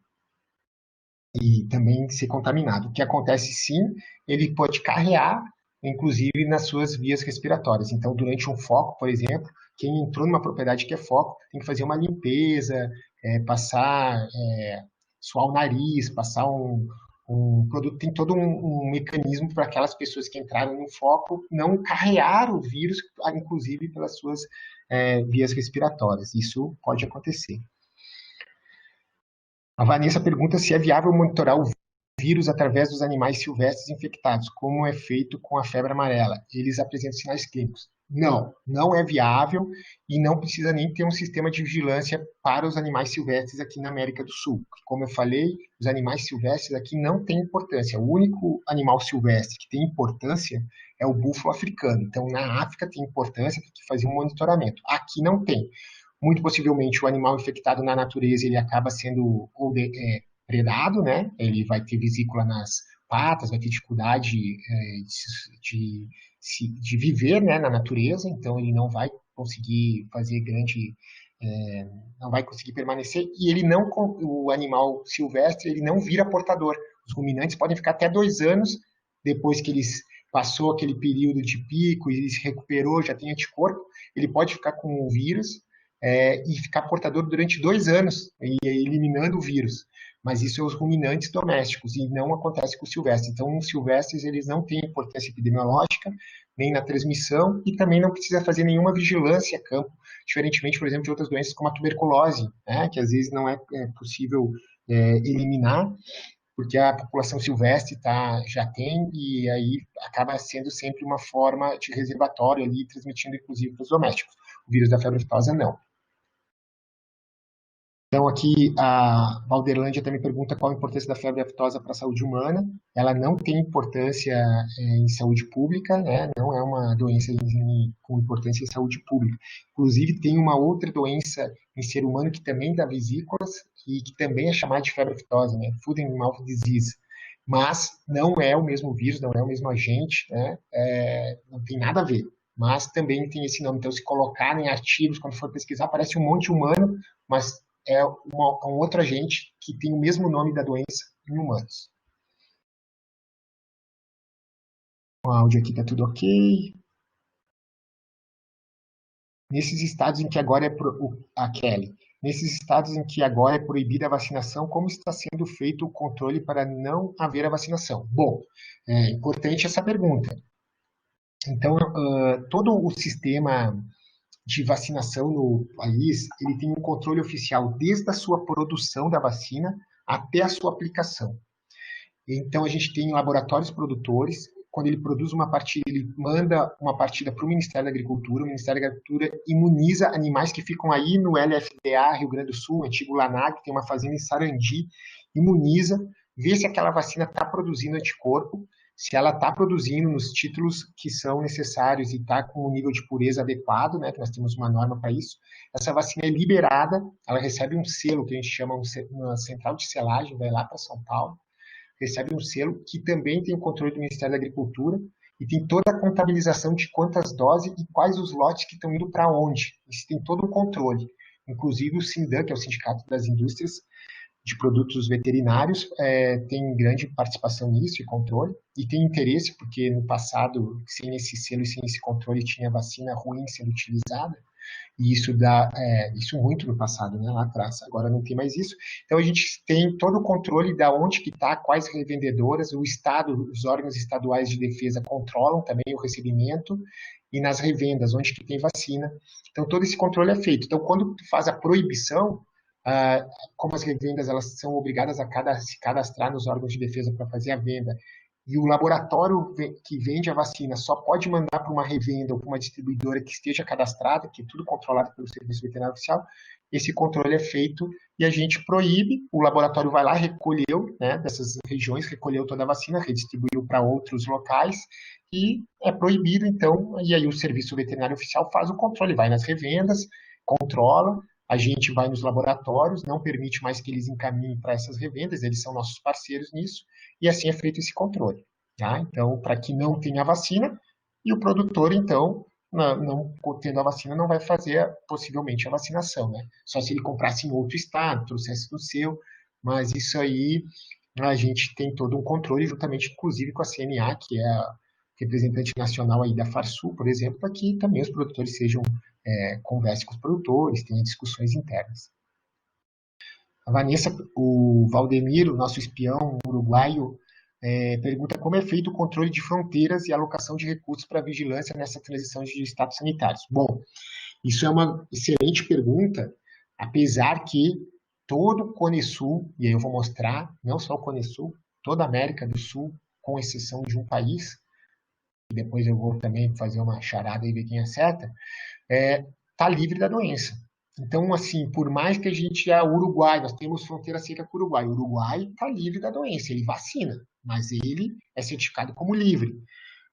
e também ser contaminado. O que acontece sim, ele pode carrear, inclusive nas suas vias respiratórias. Então, durante um foco, por exemplo, quem entrou numa propriedade que é foco tem que fazer uma limpeza, passar, suar o nariz, passar um produto, tem todo um mecanismo para aquelas pessoas que entraram no foco não carrear o vírus, inclusive pelas suas vias respiratórias. Isso pode acontecer. A Vanessa pergunta se é viável monitorar o vírus através dos animais silvestres infectados, como é feito com a febre amarela. Eles apresentam sinais clínicos. Não, não é viável e não precisa nem ter um sistema de vigilância para os animais silvestres aqui na América do Sul. Como eu falei, os animais silvestres aqui não têm importância. O único animal silvestre que tem importância é o búfalo africano. Então, na África tem importância, tem que fazer um monitoramento. Aqui não tem. Muito possivelmente o animal infectado na natureza ele acaba sendo predado, né? Ele vai ter vesícula nas patas, vai ter dificuldade de viver, né, na natureza, então ele não vai conseguir fazer não vai conseguir permanecer e o animal silvestre ele não vira portador. Os ruminantes podem ficar até 2 anos depois que eles passou aquele período de pico e se recuperou, já tem anticorpo, ele pode ficar com o vírus e ficar portador durante 2 anos, eliminando o vírus. Mas isso é os ruminantes domésticos, e não acontece com os silvestres. Então, os silvestres, eles não têm importância epidemiológica, nem na transmissão, e também não precisa fazer nenhuma vigilância a campo, diferentemente, por exemplo, de outras doenças como a tuberculose, né, que às vezes não é possível eliminar, porque a população silvestre já tem, e aí acaba sendo sempre uma forma de reservatório ali, transmitindo inclusive para os domésticos. O vírus da febre aftosa, não. Então, aqui a Valderlândia também pergunta qual a importância da febre aftosa para a saúde humana. Ela não tem importância em saúde pública, né? Não é uma doença com importância em saúde pública. Inclusive, tem uma outra doença em ser humano que também dá vesículas e que também é chamada de febre aftosa, né? Food and Mouth Disease. Mas não é o mesmo vírus, não é o mesmo agente, né? Não tem nada a ver. Mas também tem esse nome. Então, se colocarem artigos, quando for pesquisar, aparece um monte humano, mas é um outro agente que tem o mesmo nome da doença em humanos. O áudio aqui está tudo ok. Nesses estados em que agora a Kelly, nesses estados em que agora é proibida a vacinação, como está sendo feito o controle para não haver a vacinação? Bom, é importante essa pergunta. Então, todo o sistema de vacinação no país, ele tem um controle oficial desde a sua produção da vacina até a sua aplicação. Então, a gente tem laboratórios produtores, quando ele produz uma partida, ele manda uma partida para o Ministério da Agricultura, o Ministério da Agricultura imuniza animais que ficam aí no LFDA, Rio Grande do Sul, antigo LANAG, tem uma fazenda em Sarandi, imuniza, vê se aquela vacina está produzindo anticorpo, se ela está produzindo nos títulos que são necessários e está com um nível de pureza adequado, né, que nós temos uma norma para isso, essa vacina é liberada, ela recebe um selo, que a gente chama uma central de selagem, vai lá para São Paulo, recebe um selo que também tem o controle do Ministério da Agricultura e tem toda a contabilização de quantas doses e quais os lotes que estão indo para onde. Isso tem todo um controle. Inclusive o SINDAN, que é o Sindicato das Indústrias de Produtos Veterinários, tem grande participação nisso e controle, e tem interesse, porque no passado, sem esse selo e sem esse controle, tinha vacina ruim sendo utilizada, e isso muito no passado, né, lá atrás, agora não tem mais isso. Então a gente tem todo o controle de onde que está, quais revendedoras, o Estado, os órgãos estaduais de defesa controlam também o recebimento, e nas revendas, onde que tem vacina. Então todo esse controle é feito. Então quando tu faz a proibição, como as revendas elas são obrigadas a se cadastrar nos órgãos de defesa para fazer a venda, e o laboratório que vende a vacina só pode mandar para uma revenda ou para uma distribuidora que esteja cadastrada, que é tudo controlado pelo Serviço Veterinário Oficial, esse controle é feito e a gente proíbe, o laboratório vai lá, recolheu, né, dessas regiões, recolheu toda a vacina, redistribuiu para outros locais e é proibido, então, e aí o Serviço Veterinário Oficial faz o controle, vai nas revendas, controla, a gente vai nos laboratórios, não permite mais que eles encaminhem para essas revendas, eles são nossos parceiros nisso, e assim é feito esse controle. Tá? Então, para que não tenha vacina, e o produtor, então, não tendo a vacina, não vai fazer possivelmente a vacinação, né? Só se ele comprasse em outro estado, trouxesse do seu, mas isso aí a gente tem todo um controle, juntamente, inclusive, com a CNA, que é a representante nacional aí da Farsul, por exemplo, para que também os produtores conversem com os produtores, tenham discussões internas. A Vanessa, o Valdemiro, nosso espião uruguaio, pergunta como é feito o controle de fronteiras e alocação de recursos para vigilância nessa transição de status sanitários. Bom, isso é uma excelente pergunta, apesar que todo o Cone Sul, e aí eu vou mostrar, não só o Cone Sul, toda a América do Sul, com exceção de um país, e depois eu vou também fazer uma charada e ver quem acerta, está livre da doença. Então, assim, por mais que a gente é Uruguai, nós temos fronteira seca com o Uruguai. O Uruguai está livre da doença, ele vacina, mas ele é certificado como livre.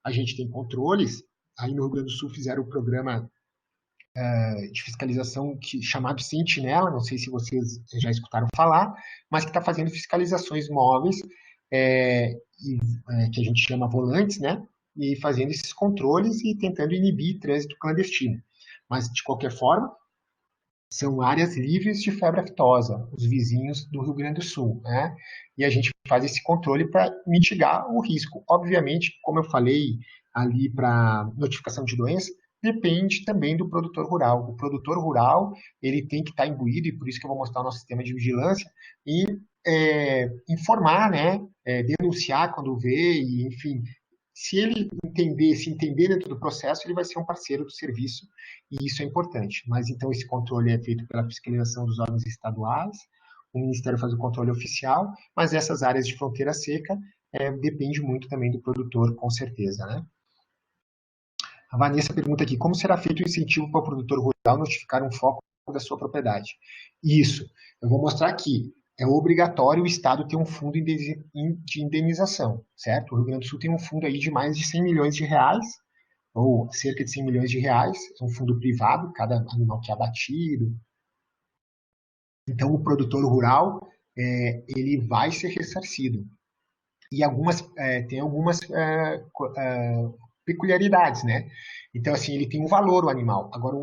A gente tem controles, aí no Rio Grande do Sul fizeram o programa de fiscalização chamado Sentinela, não sei se vocês já escutaram falar, mas que está fazendo fiscalizações móveis, que a gente chama volantes, né? E fazendo esses controles e tentando inibir trânsito clandestino. Mas, de qualquer forma, são áreas livres de febre aftosa, os vizinhos do Rio Grande do Sul, né? E a gente faz esse controle para mitigar o risco. Obviamente, como eu falei ali para notificação de doença, depende também do produtor rural. O produtor rural, ele tem que estar imbuído, e por isso que eu vou mostrar o nosso sistema de vigilância, e informar, né? Denunciar quando vê, e, enfim, se entender dentro do processo, ele vai ser um parceiro do serviço, e isso é importante. Mas, então, esse controle é feito pela fiscalização dos órgãos estaduais, o Ministério faz o controle oficial, mas essas áreas de fronteira seca depende muito também do produtor, com certeza, né? A Vanessa pergunta aqui, como será feito o incentivo para o produtor rural notificar um foco da sua propriedade? Isso, eu vou mostrar aqui. É obrigatório o Estado ter um fundo de indenização, certo? O Rio Grande do Sul tem um fundo aí de mais de 100 milhões de reais, ou cerca de 100 milhões de reais, é um fundo privado, cada animal que é abatido. Então, o produtor rural, ele vai ser ressarcido. E tem algumas peculiaridades, né? Então, assim, ele tem um valor, o animal. Agora,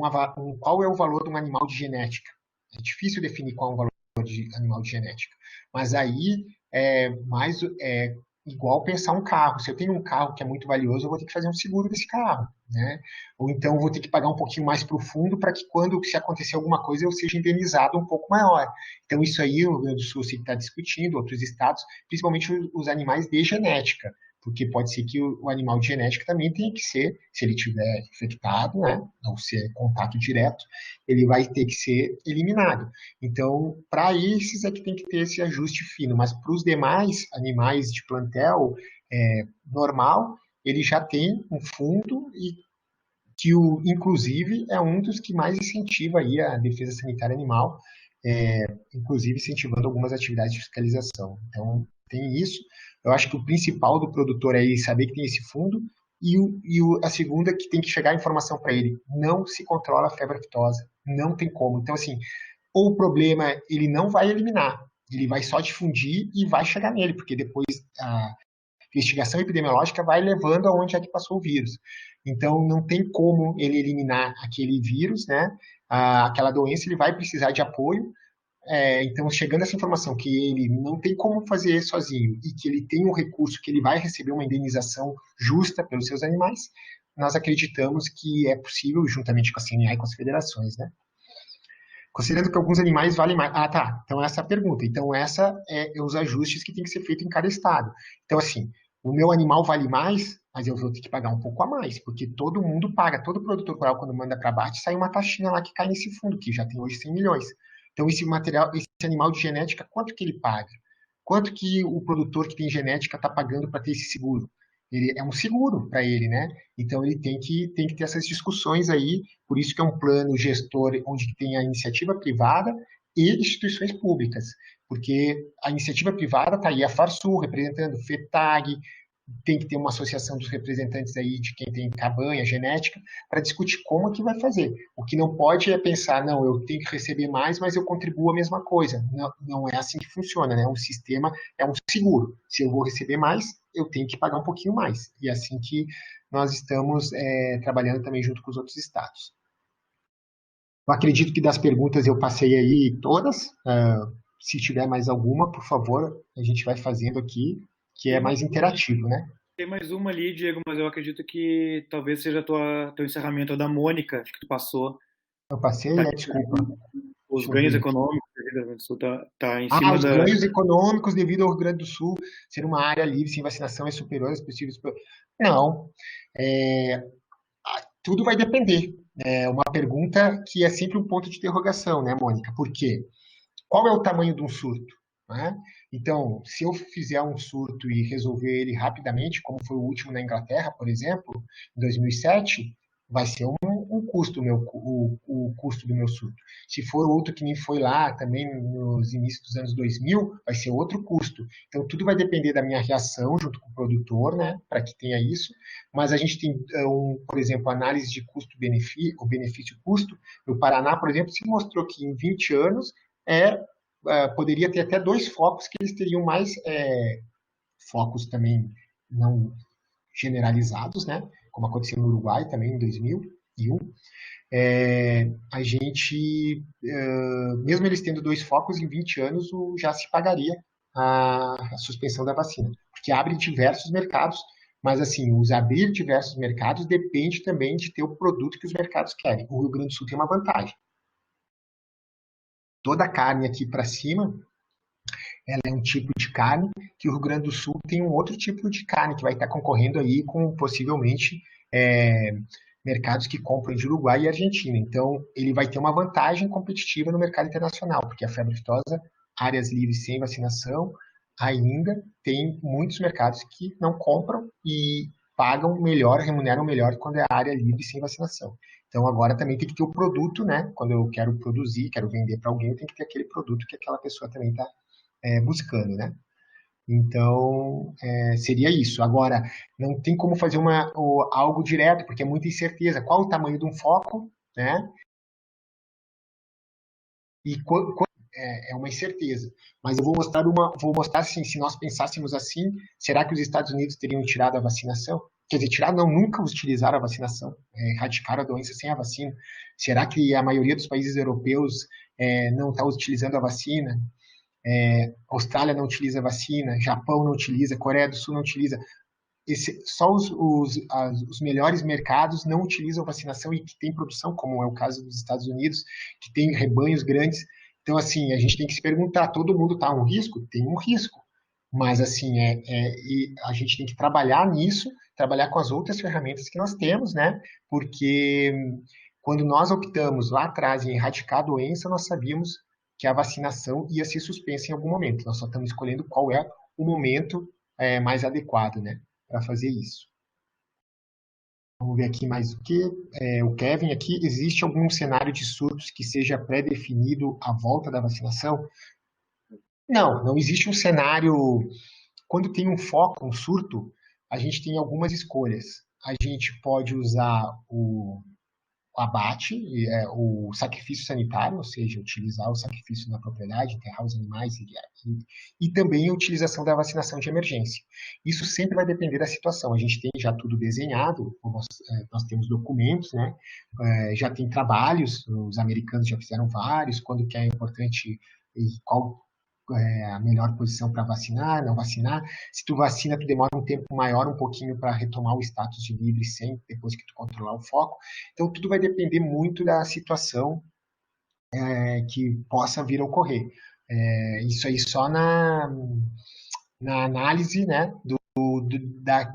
qual é o valor de um animal de genética? É difícil definir qual é o valor de animal de genética. Mas aí é igual pensar um carro. Se eu tenho um carro que é muito valioso, eu vou ter que fazer um seguro desse carro, né? Ou então eu vou ter que pagar um pouquinho mais para o fundo para que se acontecer alguma coisa eu seja indenizado um pouco maior. Então isso aí o Rio Grande do Sul está discutindo, outros estados, principalmente os animais de genética, porque pode ser que o animal de genética também tenha que ser, se ele tiver infectado, né, ou ser contato direto, ele vai ter que ser eliminado. Então, para esses é que tem que ter esse ajuste fino, mas para os demais animais de plantel normal, ele já tem um fundo e que, inclusive, é um dos que mais incentiva aí a defesa sanitária animal, inclusive incentivando algumas atividades de fiscalização. Então, tem isso. Eu acho que o principal do produtor é ele saber que tem esse fundo, e a segunda é que tem que chegar a informação para ele. Não se controla a febre aftosa, não tem como. Então, assim, ou o problema ele não vai eliminar, ele vai só difundir e vai chegar nele, porque depois a investigação epidemiológica vai levando aonde é que passou o vírus. Então, não tem como ele eliminar aquele vírus, né? Aquela doença, ele vai precisar de apoio. Então, chegando essa informação que ele não tem como fazer sozinho e que ele tem um recurso que ele vai receber uma indenização justa pelos seus animais, nós acreditamos que é possível, juntamente com a CNA e com as federações, né? Considerando que alguns animais valem mais. Ah, tá. Então, essa é a pergunta. Então, essa é os ajustes que tem que ser feito em cada estado. Então, assim, o meu animal vale mais, mas eu vou ter que pagar um pouco a mais, porque todo mundo paga, todo produtor rural, quando manda para abate, sai uma taxinha lá que cai nesse fundo, que já tem hoje 100 milhões. Então, esse animal de genética, quanto que ele paga? Quanto que o produtor que tem genética está pagando para ter esse seguro? Ele é um seguro para ele, né? Então, ele tem que ter essas discussões aí, por isso que é um plano gestor onde tem a iniciativa privada e instituições públicas, porque a iniciativa privada está aí, a Farsul representando, FETAG, tem que ter uma associação dos representantes aí de quem tem cabanha, genética, para discutir como é que vai fazer. O que não pode é pensar, não, eu tenho que receber mais, mas eu contribuo a mesma coisa. Não, não é assim que funciona, né? O sistema é um seguro. Se eu vou receber mais, eu tenho que pagar um pouquinho mais. E é assim que nós estamos trabalhando também junto com os outros estados. Eu acredito que das perguntas eu passei aí todas. Se tiver mais alguma, por favor, a gente vai fazendo aqui, que é mais interativo, né? Tem mais uma ali, Diego, mas eu acredito que talvez seja teu encerramento, da Mônica, acho que tu passou. Eu passei, Tá, desculpa. os Deixa eu ganhos ver aqui. econômicos do Rio Grande do Sul tá em cima Os da. ganhos econômicos devido ao Rio Grande do Sul ser uma área livre sem vacinação é superior aos possíveis. Não. É, tudo vai depender. É uma pergunta que é sempre um ponto de interrogação, né, Mônica? Por quê? Qual é o tamanho de um surto? Né? Então, se eu fizer um surto e resolver ele rapidamente, como foi o último na Inglaterra, por exemplo, em 2007, vai ser um custo o custo do meu surto. Se for outro que nem foi lá, também nos inícios dos anos 2000, vai ser outro custo. Então, tudo vai depender da minha reação junto com o produtor, né, para que tenha isso. Mas a gente tem, por exemplo, análise de custo-benefício, o benefício-custo. No Paraná, por exemplo, se mostrou que em 20 anos poderia ter até 2 focos que eles teriam mais focos também não generalizados, né? Como aconteceu no Uruguai também em 2001. A gente, mesmo eles tendo 2 focos, em 20 anos já se pagaria a suspensão da vacina, porque abre diversos mercados, mas assim, os abrir diversos mercados depende também de ter o produto que os mercados querem. O Rio Grande do Sul tem uma vantagem. Toda a carne aqui para cima, ela é um tipo de carne que o Rio Grande do Sul tem um outro tipo de carne que vai estar concorrendo aí com possivelmente mercados que compram de Uruguai e Argentina. Então, ele vai ter uma vantagem competitiva no mercado internacional, porque a febre aftosa, áreas livres sem vacinação, ainda tem muitos mercados que não compram e pagam melhor, remuneram melhor quando é área livre sem vacinação. Então, agora também tem que ter o produto, né? Quando eu quero produzir, quero vender para alguém, eu tenho que ter aquele produto que aquela pessoa também está buscando, né? Então, seria isso. Agora, não tem como fazer algo direto, porque é muita incerteza. Qual o tamanho de um foco, né? E é uma incerteza. Mas eu vou mostrar assim, se nós pensássemos assim, será que os Estados Unidos teriam tirado a vacinação? Quer dizer, tirar não, nunca utilizaram a vacinação, erradicaram a doença sem a vacina. Será que a maioria dos países europeus não está utilizando a vacina? Austrália não utiliza vacina, Japão não utiliza, Coreia do Sul não utiliza. Só os melhores mercados não utilizam vacinação e que tem produção, como é o caso dos Estados Unidos, que tem rebanhos grandes. Então, assim, a gente tem que se perguntar, todo mundo está a um risco? Tem um risco. Mas, assim, a gente tem que trabalhar nisso, trabalhar com as outras ferramentas que nós temos, né? Porque quando nós optamos lá atrás em erradicar a doença, nós sabíamos que a vacinação ia ser suspensa em algum momento. Nós só estamos escolhendo qual é o momento mais adequado, né, para fazer isso. Vamos ver aqui mais o que. O Kevin aqui, existe algum cenário de surtos que seja pré-definido à volta da vacinação? Não, não existe um cenário. Quando tem um foco, um surto, a gente tem algumas escolhas. A gente pode usar o abate, o sacrifício sanitário, ou seja, utilizar o sacrifício na propriedade, enterrar os animais e também a utilização da vacinação de emergência. Isso sempre vai depender da situação. A gente tem já tudo desenhado, nós temos documentos, né? Já tem trabalhos, os americanos já fizeram vários, quando que é importante e qual a melhor posição para vacinar, não vacinar. Se tu vacina, tu demora um tempo maior, um pouquinho, para retomar o status de livre sem, depois que tu controlar o foco. Então, tudo vai depender muito da situação que possa vir a ocorrer. Isso aí só na análise, né,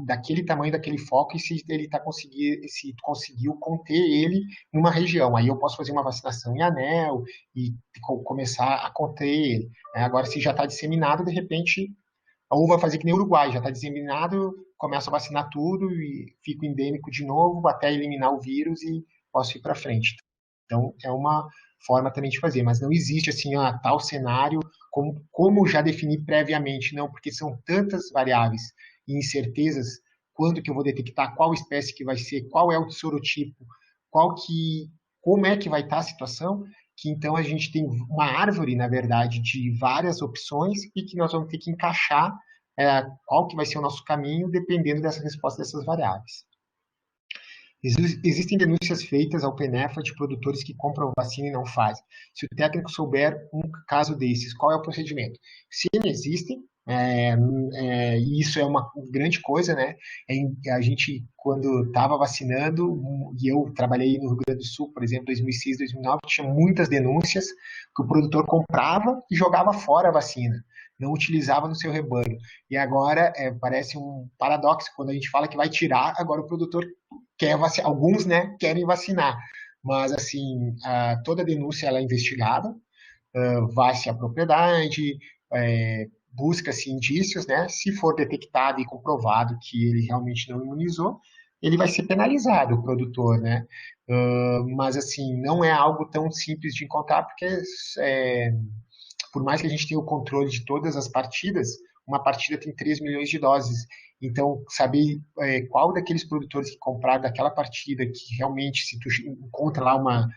daquele tamanho daquele foco e se ele se conseguiu conter ele numa região. Aí eu posso fazer uma vacinação em anel e começar a conter ele. Agora, se já está disseminado, de repente, ou vai fazer que nem o Uruguai, já está disseminado, começo a vacinar tudo e fico endêmico de novo até eliminar o vírus e posso ir para frente. Então, é uma forma também de fazer, mas não existe assim, tal cenário como já defini previamente, não, porque são tantas variáveis e incertezas, quando que eu vou detectar, qual espécie que vai ser, qual é o sorotipo, como é que vai estar a situação, que então a gente tem uma árvore, na verdade, de várias opções e que nós vamos ter que encaixar qual que vai ser o nosso caminho, dependendo dessa resposta dessas variáveis. Existem denúncias feitas ao PENEFA de produtores que compram vacina e não fazem. Se o técnico souber um caso desses, qual é o procedimento? Sim, existem, e isso é uma grande coisa, né? A gente, quando estava vacinando, e eu trabalhei no Rio Grande do Sul, por exemplo, 2006, 2009, tinha muitas denúncias que o produtor comprava e jogava fora a vacina, não utilizava no seu rebanho. E agora parece um paradoxo, quando a gente fala que vai tirar, agora o produtor quer vacinar, alguns, né, querem vacinar, mas assim, toda denúncia ela é investigada, vai-se à propriedade, busca-se indícios, né, se for detectado e comprovado que ele realmente não imunizou, ele vai ser penalizado, o produtor, né, mas assim, não é algo tão simples de encontrar, porque por mais que a gente tenha o controle de todas as partidas, uma partida tem 3 milhões de doses. Então, saber qual daqueles produtores que compraram daquela partida, que realmente, se tu encontra lá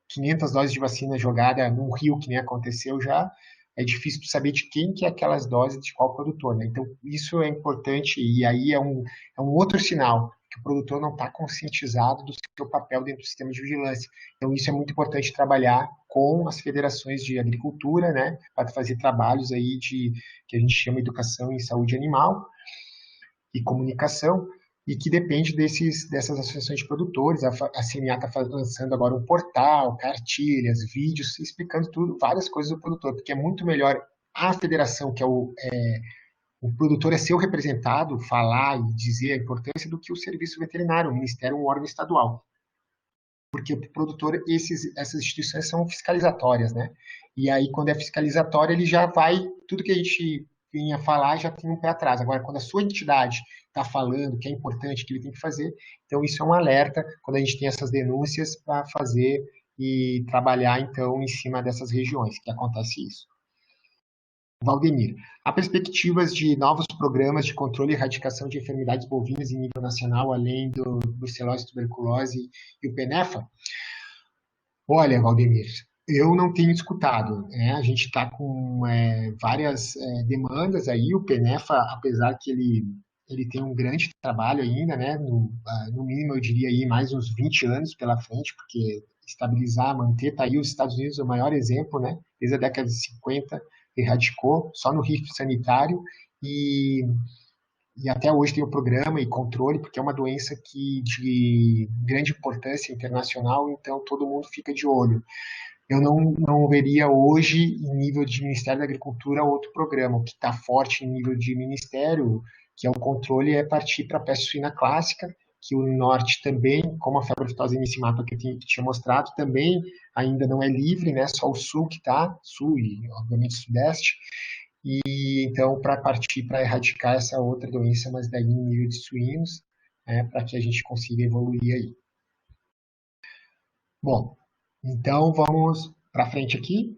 500 doses de vacina jogada num rio, que nem aconteceu já, é difícil tu saber de quem que é aquelas doses, de qual produtor, né? Então, isso é importante e aí é um outro sinal que o produtor não está conscientizado do seu papel dentro do sistema de vigilância. Então, isso é muito importante trabalhar com as federações de agricultura, né, para fazer trabalhos aí que a gente chama de educação em saúde animal e comunicação, e que depende dessas associações de produtores. A CNA está lançando agora um portal, cartilhas, vídeos, explicando tudo, várias coisas do produtor, porque é muito melhor a federação, que o produtor é seu representado, falar e dizer a importância do que o serviço veterinário, o Ministério, um órgão estadual. Porque o produtor, essas instituições são fiscalizatórias, né? E aí, quando é fiscalizatória, ele já vai, tudo que a gente vinha falar já tem um pé atrás. Agora, quando a sua entidade está falando que é importante, que ele tem que fazer, então isso é um alerta quando a gente tem essas denúncias para fazer e trabalhar, então, em cima dessas regiões que acontece isso. Valdemir, há perspectivas de novos programas de controle e erradicação de enfermidades bovinas em nível nacional, além do brucelose, tuberculose e o PENEFA? Olha, Valdemir, eu não tenho escutado, né? A gente está com várias demandas aí, o PENEFA, apesar que ele tem um grande trabalho ainda, né? No mínimo, eu diria aí mais uns 20 anos pela frente, porque estabilizar, manter, tá aí os Estados Unidos, é o maior exemplo, né? Desde a década de 50, erradicou só no risco sanitário e até hoje tem o programa e controle, porque é uma doença de grande importância internacional, então todo mundo fica de olho. Eu não veria hoje, em nível de Ministério da Agricultura, outro programa. O que está forte em nível de Ministério, que é o controle, é partir para a peste suína clássica, que o norte também, como a febre aftosa nesse mapa que eu tinha mostrado, também ainda não é livre, né? Só o sul que está, sul e obviamente sudeste. E então, para partir para erradicar essa outra doença, mas daí em nível de suínos, para que a gente consiga evoluir aí. Bom, então vamos para frente aqui,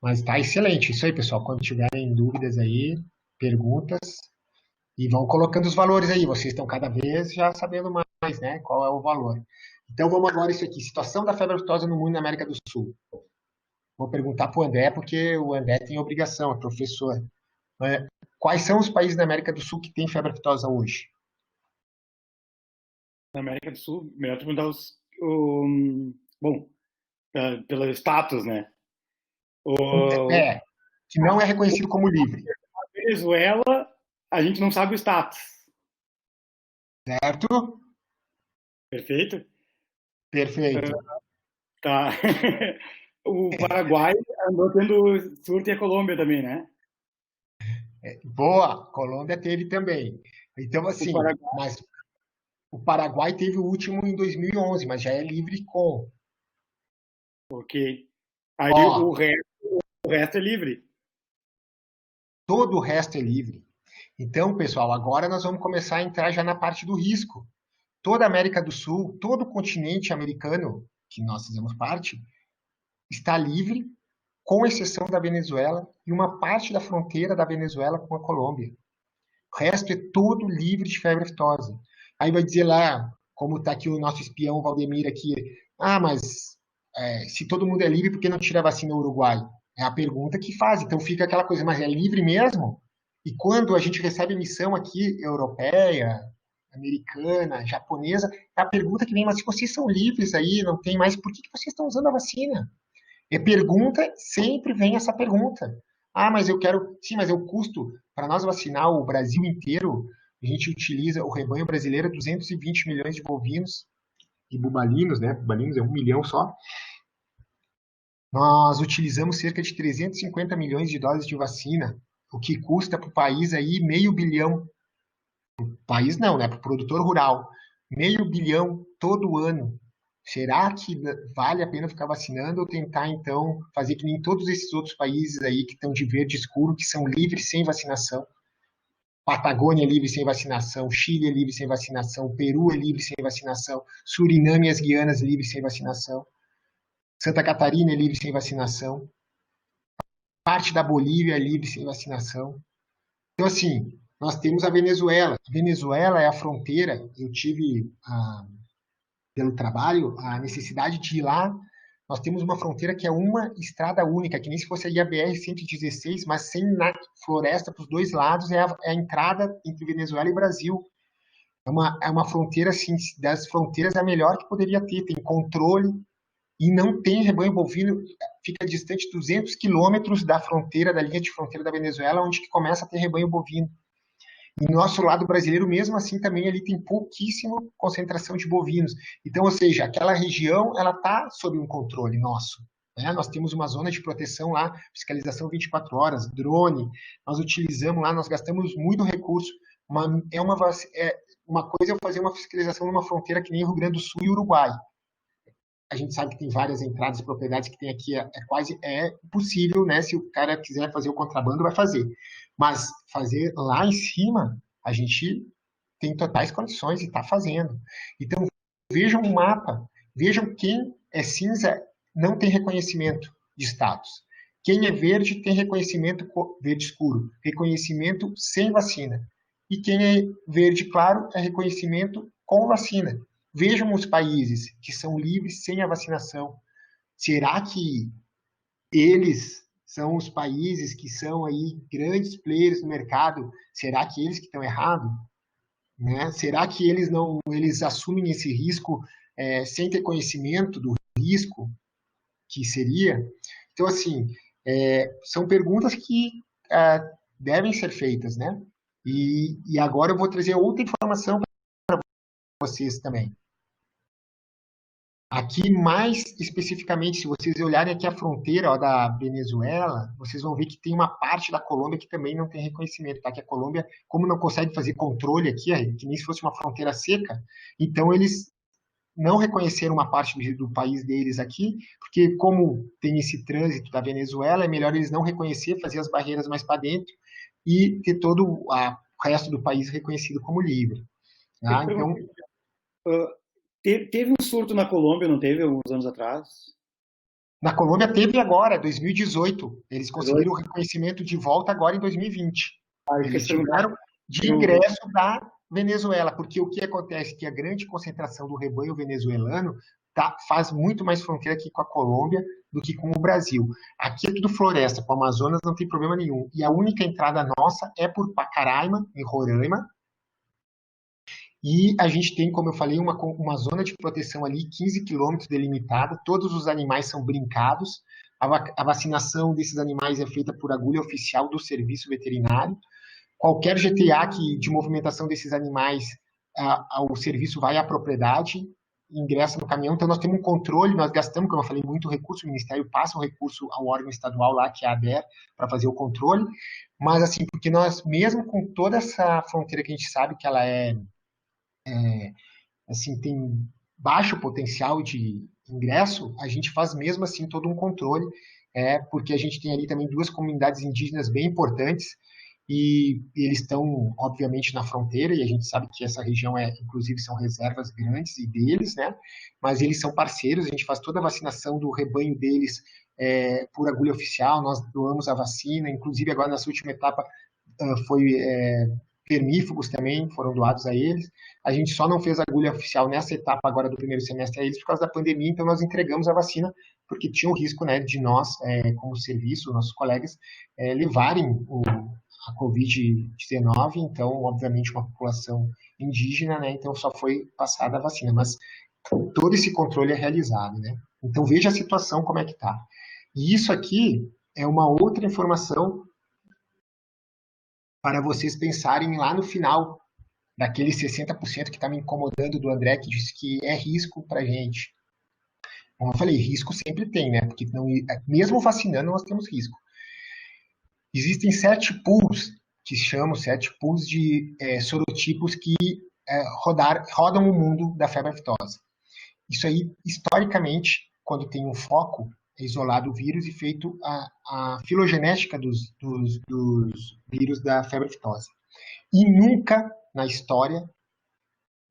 mas está excelente. Isso aí, pessoal. Quando tiverem dúvidas aí, perguntas, e vão colocando os valores aí. Vocês estão cada vez já sabendo mais, né? Qual é o valor. Então vamos agora isso aqui. Situação da febre aftosa no mundo e na América do Sul. Vou perguntar para o André, porque o André tem obrigação, é professor. Quais são os países da América do Sul que têm febre aftosa hoje? Na América do Sul, melhor tu perguntar bom, pelo status, né? Que não é reconhecido como livre. A Venezuela, a gente não sabe o status. Certo? Perfeito? Perfeito. Tá. O Paraguai andou tendo surto e a Colômbia também, né? Boa, Colômbia teve também. Então, assim, mas o Paraguai teve o último em 2011, mas já é livre com. Ok. Aí o resto é livre. Todo o resto é livre. Então, pessoal, agora nós vamos começar a entrar já na parte do risco. Toda a América do Sul, todo o continente americano, que nós fizemos parte, está livre, com exceção da Venezuela e uma parte da fronteira da Venezuela com a Colômbia. O resto é todo livre de febre aftosa. Aí vai dizer lá, como está aqui o nosso espião Valdemir aqui, mas se todo mundo é livre, por que não tira a vacina no Uruguai? É a pergunta que faz. Então fica aquela coisa, mas é livre mesmo? E quando a gente recebe missão aqui, europeia, americana, japonesa, a pergunta que vem, mas se vocês são livres aí, não tem mais, por que vocês estão usando a vacina? E pergunta, sempre vem essa pergunta. Mas eu quero. Sim, mas o custo, para nós vacinar o Brasil inteiro, a gente utiliza, o rebanho brasileiro, 220 milhões de bovinos e bubalinos, né? Bubalinos é 1 milhão só. Nós utilizamos cerca de 350 milhões de doses de vacina, o que custa para o país aí meio bilhão. País não, né? Para o produtor rural. Meio bilhão todo ano. Será que vale a pena ficar vacinando ou tentar, então, fazer que nem todos esses outros países aí que estão de verde escuro, que são livres sem vacinação? Patagônia é livre sem vacinação, Chile é livre sem vacinação, Peru é livre sem vacinação, Suriname e as Guianas livres sem vacinação, Santa Catarina é livre sem vacinação, parte da Bolívia é livre sem vacinação. Então, assim, nós temos a Venezuela. A Venezuela é a fronteira, eu tive pelo trabalho, a necessidade de ir lá. Nós temos uma fronteira que é uma estrada única, que nem se fosse a BR-116, mas sem floresta para os dois lados, é a entrada entre Venezuela e Brasil. É uma fronteira, assim, das fronteiras a melhor que poderia ter, tem controle e não tem rebanho bovino, fica distante 200 quilômetros da fronteira, da linha de fronteira da Venezuela, onde que começa a ter rebanho bovino. E no nosso lado brasileiro, mesmo assim, também ali tem pouquíssima concentração de bovinos. Então, ou seja, aquela região, ela está sob um controle nosso. Né? Nós temos uma zona de proteção lá, fiscalização 24 horas, drone, nós utilizamos lá, nós gastamos muito recurso. Uma coisa é eu fazer uma fiscalização numa fronteira que nem Rio Grande do Sul e Uruguai. A gente sabe que tem várias entradas e propriedades que tem aqui, quase possível, né? Se o cara quiser fazer o contrabando, vai fazer. Mas fazer lá em cima, a gente tem totais condições e está fazendo. Então, vejam o mapa, vejam quem é cinza não tem reconhecimento de status. Quem é verde tem reconhecimento verde escuro, reconhecimento sem vacina. E quem é verde claro é reconhecimento com vacina. Vejam os países que são livres sem a vacinação. Será que eles são os países que são aí grandes players no mercado? Será que eles que estão errados? Né? Será que eles assumem esse risco sem ter conhecimento do risco que seria? Então, assim, são perguntas que devem ser feitas, né? E agora eu vou trazer outra informação para vocês também. Aqui, mais especificamente, se vocês olharem aqui a fronteira da Venezuela, vocês vão ver que tem uma parte da Colômbia que também não tem reconhecimento, tá? Que a Colômbia, como não consegue fazer controle aqui, que nem se fosse uma fronteira seca, então eles não reconheceram uma parte do país deles aqui, porque como tem esse trânsito da Venezuela, é melhor eles não reconhecer, fazer as barreiras mais para dentro e ter todo o resto do país reconhecido como livre. Tá? Então... Teve um surto na Colômbia, não teve, alguns anos atrás? Na Colômbia teve agora, 2018. Eles conseguiram o reconhecimento de volta agora em 2020. Eles tiveram de ingresso da Venezuela, porque o que acontece é que a grande concentração do rebanho venezuelano faz muito mais fronteira aqui com a Colômbia do que com o Brasil. Aqui é tudo floresta, com o Amazonas não tem problema nenhum. E a única entrada nossa é por Pacaraima, em Roraima. E a gente tem, como eu falei, uma zona de proteção ali, 15 quilômetros delimitada, todos os animais são brincados, a vacinação desses animais é feita por agulha oficial do serviço veterinário, qualquer GTA de movimentação desses animais, o serviço vai à propriedade, ingressa no caminhão, então nós temos um controle, nós gastamos, como eu falei, muito recurso, o Ministério passa o recurso ao órgão estadual lá, que é a ADER, para fazer o controle, mas assim, porque nós, mesmo com toda essa fronteira que a gente sabe que ela assim, tem baixo potencial de ingresso, a gente faz mesmo assim todo um controle, porque a gente tem ali também duas comunidades indígenas bem importantes, e eles estão, obviamente, na fronteira, e a gente sabe que essa região, inclusive, são reservas grandes e deles, né? Mas eles são parceiros, a gente faz toda a vacinação do rebanho deles por agulha oficial, nós doamos a vacina, inclusive agora nessa última etapa foi vermífugos também foram doados a eles. A gente só não fez agulha oficial nessa etapa agora do primeiro semestre a eles por causa da pandemia, então nós entregamos a vacina porque tinha o risco, né, de nós, como serviço, nossos colegas, levarem a Covid-19, então, obviamente, uma população indígena, né, então só foi passada a vacina, mas todo esse controle é realizado, né. Então, veja a situação como é que está. E isso aqui é uma outra informação para vocês pensarem lá no final daqueles 60% que está me incomodando do André, que disse que é risco para a gente. Como eu falei, risco sempre tem, né? Porque não, mesmo vacinando, nós temos risco. Existem 7 pools, que chamam 7 pools de sorotipos que rodam o mundo da febre aftosa. Isso aí, historicamente, quando tem um foco, é isolado o vírus e feito a filogenética dos vírus da febre aftosa. E nunca na história,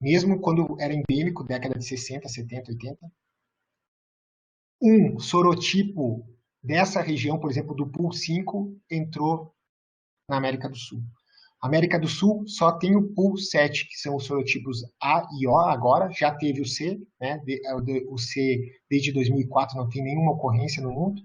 mesmo quando era endêmico, década de 60, 70, 80, um sorotipo dessa região, por exemplo, do Pool 5, entrou na América do Sul. A América do Sul só tem o Pool 7, que são os sorotipos A e O agora, já teve o C, né? O C desde 2004 não tem nenhuma ocorrência no mundo.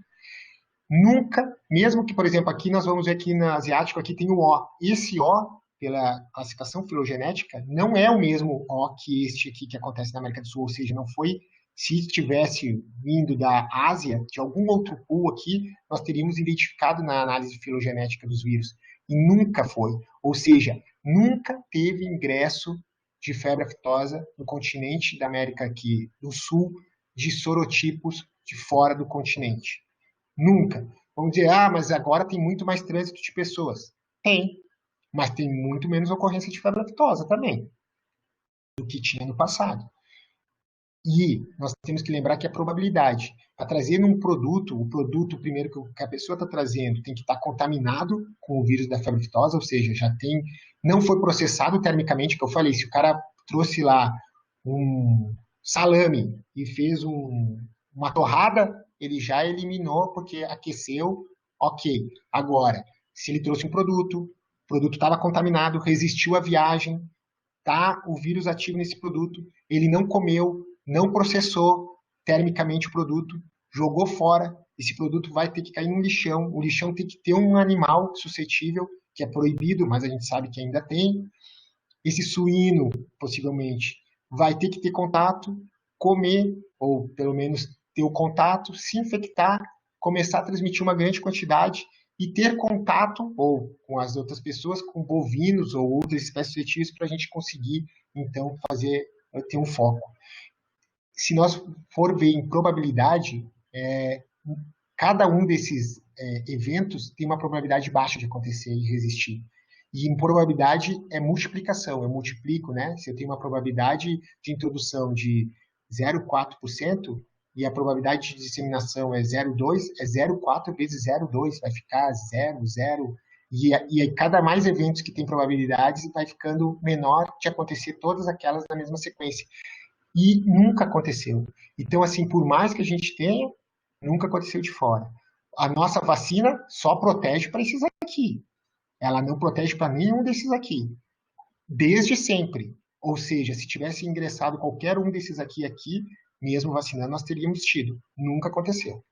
Nunca, mesmo que, por exemplo, aqui nós vamos ver aqui no asiático, aqui tem o O. Esse O, pela classificação filogenética, não é o mesmo O que este aqui que acontece na América do Sul, ou seja, não foi. Se tivesse vindo da Ásia, de algum outro pool aqui, nós teríamos identificado na análise filogenética dos vírus. E nunca foi. Ou seja, nunca teve ingresso de febre aftosa no continente da América aqui do Sul, de sorotipos de fora do continente. Nunca. Vamos dizer, mas agora tem muito mais trânsito de pessoas. Tem, mas tem muito menos ocorrência de febre aftosa também, do que tinha no passado. E nós temos que lembrar que a probabilidade para trazer um produto, o produto primeiro que a pessoa está trazendo tem que estar contaminado com o vírus da febre aftosa, ou seja, não foi processado termicamente, que eu falei, se o cara trouxe lá um salame e fez uma torrada, ele já eliminou porque aqueceu, ok. Agora, se ele trouxe um produto, o produto estava contaminado, resistiu à viagem, tá o vírus ativo nesse produto, ele não comeu, não processou termicamente o produto, jogou fora, esse produto vai ter que cair no lixão, o lixão tem que ter um animal suscetível, que é proibido, mas a gente sabe que ainda tem, esse suíno, possivelmente, vai ter que ter contato, comer, ou pelo menos ter o contato, se infectar, começar a transmitir uma grande quantidade e ter contato, ou com as outras pessoas, com bovinos ou outras espécies suscetíveis, para a gente conseguir, então, ter um foco. Se nós for ver em probabilidade, cada um desses eventos tem uma probabilidade baixa de acontecer e resistir. E em probabilidade é multiplicação, eu multiplico, né? Se eu tenho uma probabilidade de introdução de 0,4% e a probabilidade de disseminação é 0,2, é 0,4 vezes 0,2, vai ficar 0, 0. E cada mais eventos que tem probabilidades vai ficando menor de acontecer todas aquelas na mesma sequência. E nunca aconteceu. Então, assim, por mais que a gente tenha, nunca aconteceu de fora. A nossa vacina só protege para esses aqui. Ela não protege para nenhum desses aqui. Desde sempre. Ou seja, se tivesse ingressado qualquer um desses aqui, mesmo vacinando, nós teríamos tido. Nunca aconteceu.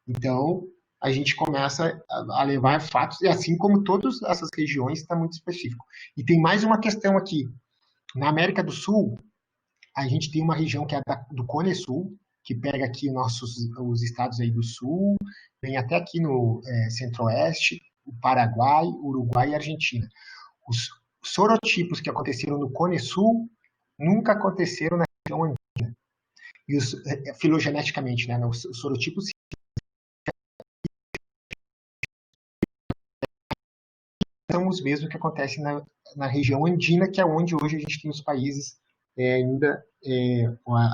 Então, a gente começa a levar fatos, e assim como todas essas regiões, está muito específico. E tem mais uma questão aqui. Na América do Sul, a gente tem uma região que é do Cone Sul, que pega aqui os estados aí do Sul, vem até aqui no Centro-Oeste, o Paraguai, Uruguai e Argentina. Os sorotipos que aconteceram no Cone Sul nunca aconteceram na região andina. E filogeneticamente, né? Os sorotipos são os mesmos que acontecem na região andina, que é onde hoje a gente tem os países ainda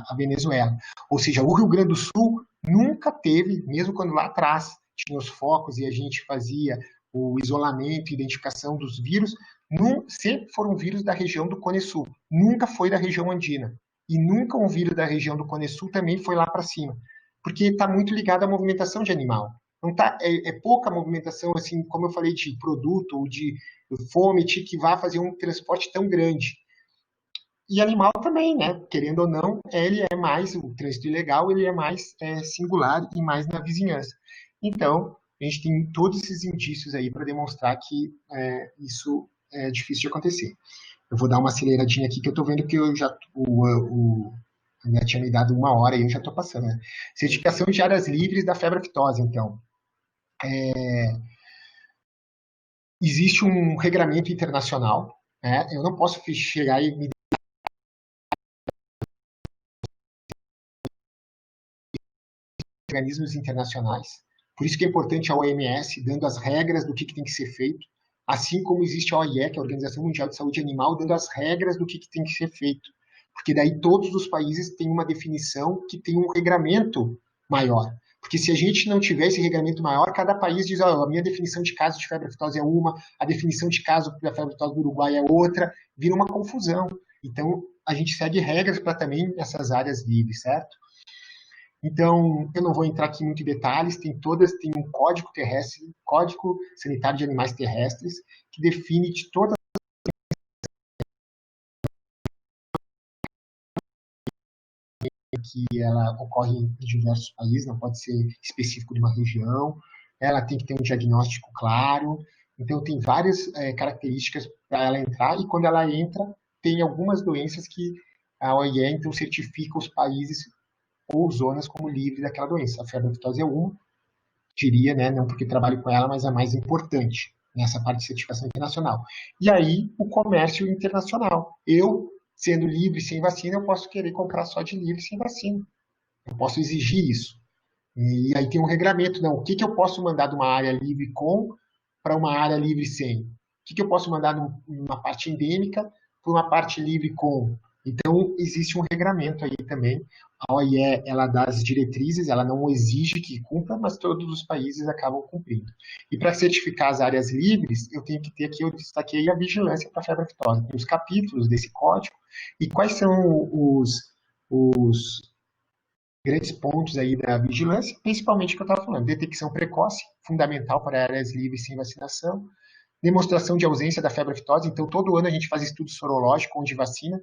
a Venezuela. Ou seja, o Rio Grande do Sul nunca teve, mesmo quando lá atrás tinha os focos e a gente fazia o isolamento e identificação dos vírus, sempre foram vírus da região do Cone Sul, nunca foi da região andina. E nunca um vírus da região do Cone Sul também foi lá para cima, porque está muito ligado à movimentação de animal. Não tá, é pouca movimentação, assim, como eu falei, de produto ou de fômite que vai fazer um transporte tão grande. E animal também, né? Querendo ou não, ele é mais, o trânsito ilegal, ele é mais singular e mais na vizinhança. Então, a gente tem todos esses indícios aí para demonstrar que isso é difícil de acontecer. Eu vou dar uma aceleradinha aqui, que eu estou vendo que eu já, a minha tinha me dado 1 hora e eu já estou passando. Né? Certificação de áreas livres da febre aftosa, então. Existe um regramento internacional, né? Eu não posso chegar e me organismos internacionais. Por isso que é importante a OMS dando as regras do que tem que ser feito, assim como existe a OIE, que é a Organização Mundial de Saúde Animal, dando as regras do que tem que ser feito. Porque daí todos os países têm uma definição que tem um regramento maior. Porque se a gente não tiver esse regramento maior, cada país diz, a minha definição de caso de febre aftosa é uma, a definição de caso da febre aftosa do Uruguai é outra, vira uma confusão. Então, a gente segue regras para também essas áreas livres, certo? Então, eu não vou entrar aqui muito em detalhes, tem um código terrestre, código sanitário de animais terrestres, que define de todas que ela ocorre em diversos países, não pode ser específico de uma região, ela tem que ter um diagnóstico claro, então tem várias características para ela entrar, e quando ela entra, tem algumas doenças que a OIE então certifica os países ou zonas como livre daquela doença. A febre aftosa é uma, diria, né, não porque trabalho com ela, mas a mais importante nessa parte de certificação internacional. E aí, o comércio internacional. Eu, sendo livre sem vacina, eu posso querer comprar só de livre sem vacina. Eu posso exigir isso. E aí tem um regramento, não, o que eu posso mandar de uma área livre com para uma área livre sem? O que eu posso mandar de uma parte endêmica para uma parte livre com? Então, existe um regramento aí também. A OIE, ela dá as diretrizes, ela não exige que cumpra, mas todos os países acabam cumprindo. E para certificar as áreas livres, eu tenho que ter aqui, eu destaquei a vigilância para a febre aftosa. Tem os capítulos desse código e quais são os grandes pontos aí da vigilância, principalmente o que eu estava falando, detecção precoce, fundamental para áreas livres sem vacinação, demonstração de ausência da febre aftosa, então todo ano a gente faz estudo sorológico onde vacina,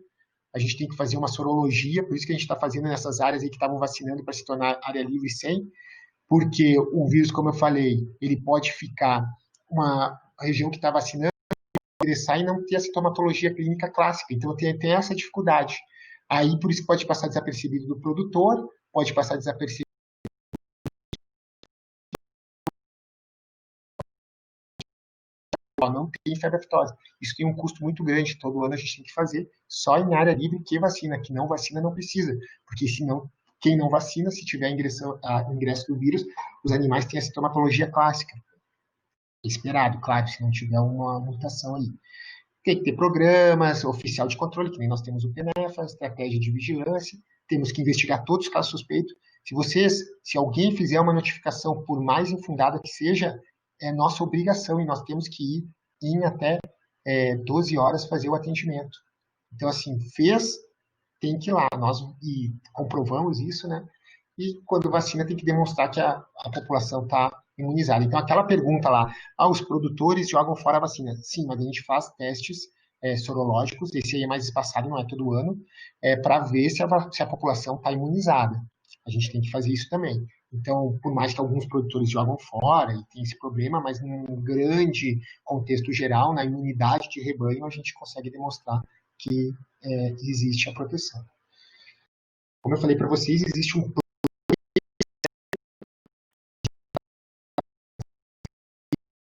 a gente tem que fazer uma sorologia, por isso que a gente está fazendo nessas áreas aí que estavam vacinando para se tornar área livre sem, porque o vírus, como eu falei, ele pode ficar uma região que está vacinando, ingressar e não ter a sintomatologia clínica clássica, então tem essa dificuldade. Aí, por isso pode passar desapercebido do produtor, pode passar desapercebido não tem febre aftosa. Isso tem um custo muito grande, todo ano a gente tem que fazer, só em área livre que vacina, que não vacina não precisa, porque senão, quem não vacina, se tiver ingresso do vírus, os animais têm a sintomatologia clássica. Esperado, claro, se não tiver uma mutação aí. Tem que ter programas, oficial de controle, que nem nós temos o PNEFA, estratégia de vigilância, temos que investigar todos os casos suspeitos. Se alguém fizer uma notificação, por mais infundada que seja, é nossa obrigação e nós temos que ir em até 12 horas fazer o atendimento. Então, assim, fez, tem que ir lá. Nós comprovamos isso, né? E quando vacina, tem que demonstrar que a população está imunizada. Então, aquela pergunta lá, os produtores jogam fora a vacina. Sim, mas a gente faz testes sorológicos, esse aí é mais espaçado, não é todo ano, para ver se a população está imunizada. A gente tem que fazer isso também. Então, por mais que alguns produtores jogam fora e tem esse problema, mas num grande contexto geral, na imunidade de rebanho, a gente consegue demonstrar que existe a proteção. Como eu falei para vocês, existe um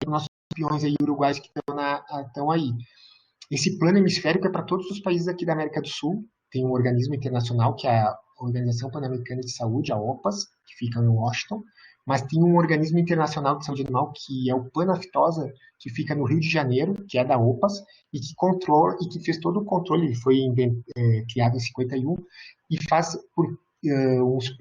nossos campeões aí uruguais que estão aí. Esse plano hemisférico é para todos os países aqui da América do Sul. Tem um organismo internacional, que é a Organização Pan-Americana de Saúde, a OPAS, que fica em Washington, mas tem um organismo internacional de saúde animal, que é o Panaftosa, que fica no Rio de Janeiro, que é da OPAS, e que controla, e que fez todo o controle, ele foi criado em 51, e faz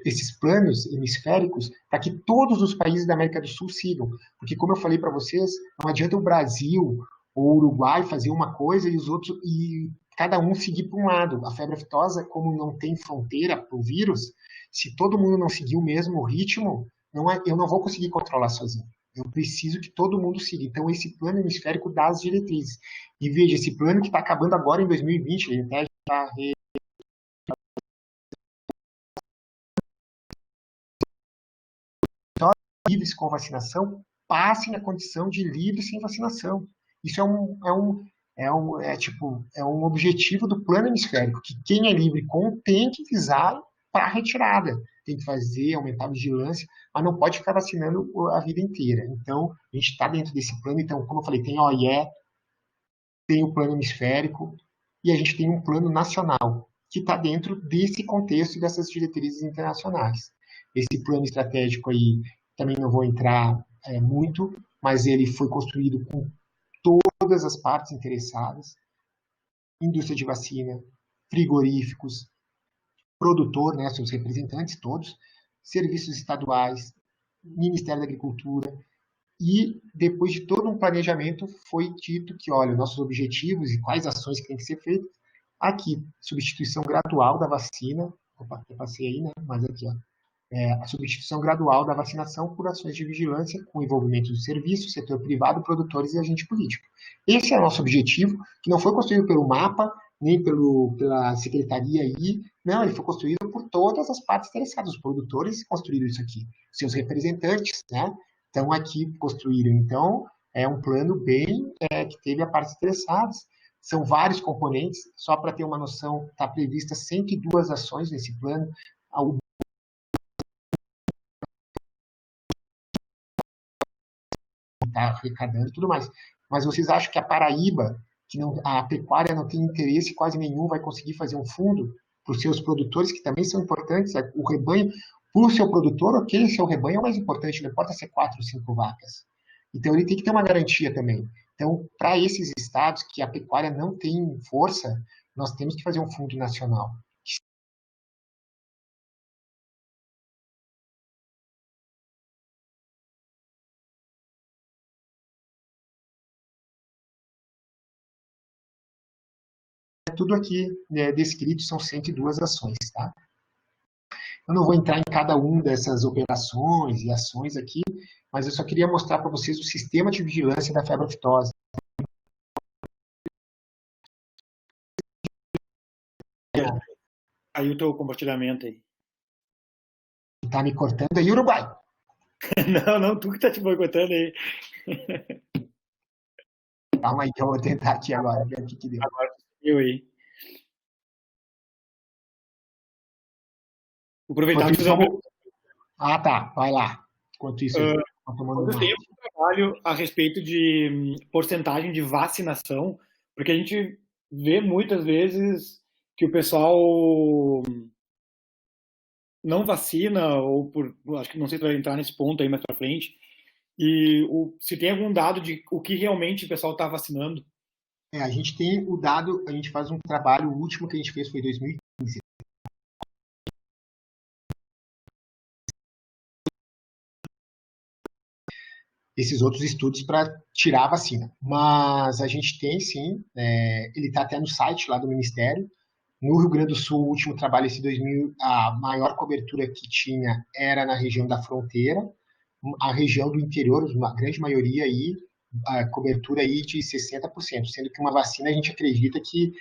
esses planos hemisféricos para que todos os países da América do Sul sigam. Porque, como eu falei para vocês, não adianta o Brasil ou o Uruguai fazer uma coisa e os outros e cada um seguir para um lado. A febre aftosa, como não tem fronteira para o vírus, se todo mundo não seguir o mesmo ritmo, eu não vou conseguir controlar sozinho. Eu preciso que todo mundo siga. Então, esse plano hemisférico dá as diretrizes. E veja, esse plano que está acabando agora em 2020, ele até já livres com vacinação, passem a condição de livres sem vacinação. Isso é um objetivo do plano hemisférico, que quem é livre com tem que visar para a retirada. Tem que fazer, aumentar a vigilância, mas não pode ficar vacinando a vida inteira. Então, a gente está dentro desse plano. Então, como eu falei, tem a OIE, tem o plano hemisférico, e a gente tem um plano nacional, que está dentro desse contexto e dessas diretrizes internacionais. Esse plano estratégico aí, também não vou entrar muito, mas ele foi construído com todas as partes interessadas, indústria de vacina, frigoríficos, produtor, né, seus representantes todos, serviços estaduais, Ministério da Agricultura, e depois de todo um planejamento foi dito que, olha, nossos objetivos e quais ações que têm que ser feitas, aqui, substituição gradual da vacina, opa, eu passei aí, né, mas aqui, ó, a substituição gradual da vacinação por ações de vigilância com envolvimento do serviço, setor privado, produtores e agente político. Esse é o nosso objetivo, que não foi construído pelo MAPA, nem pela secretaria aí, não, ele foi construído por todas as partes interessadas, os produtores construíram isso aqui, seus representantes, né, estão aqui, construíram. Então, é um plano bem que teve a partes interessadas, são vários componentes, só para ter uma noção, está prevista 102 ações nesse plano, está arrecadando e tudo mais. Mas vocês acham que a Paraíba, que não, a pecuária não tem interesse quase nenhum, vai conseguir fazer um fundo para os seus produtores, que também são importantes, o rebanho, para o seu produtor, ok, seu rebanho é o mais importante, não importa ser 4 ou 5 vacas. Então ele tem que ter uma garantia também. Então, para esses estados que a pecuária não tem força, nós temos que fazer um fundo nacional. Tudo aqui descrito são 102 ações, tá? Eu não vou entrar em cada uma dessas operações e ações aqui, mas eu só queria mostrar para vocês o sistema de vigilância da febre aftosa. Aí o teu compartilhamento aí. Tá me cortando aí, Uruguai? Não, tu que tá te boicotando aí. Calma aí que eu vou tentar aqui agora, ver o que deu. Agora eu aí. Vou aproveitar que vamos... Ah, tá, vai lá. Enquanto isso, eu tô tomando eu tenho um trabalho a respeito de porcentagem de vacinação, porque a gente vê muitas vezes que o pessoal não vacina, ou por, acho que não sei se vai entrar nesse ponto aí mais para frente, e se tem algum dado de o que realmente o pessoal está vacinando. A gente tem o dado, a gente faz um trabalho, o último que a gente fez foi em 2015. Esses outros estudos para tirar a vacina. Mas a gente tem, sim, ele está até no site lá do Ministério. No Rio Grande do Sul, o último trabalho, esse 2000, a maior cobertura que tinha era na região da fronteira, a região do interior, a grande maioria aí, a cobertura aí de 60%, sendo que uma vacina a gente acredita que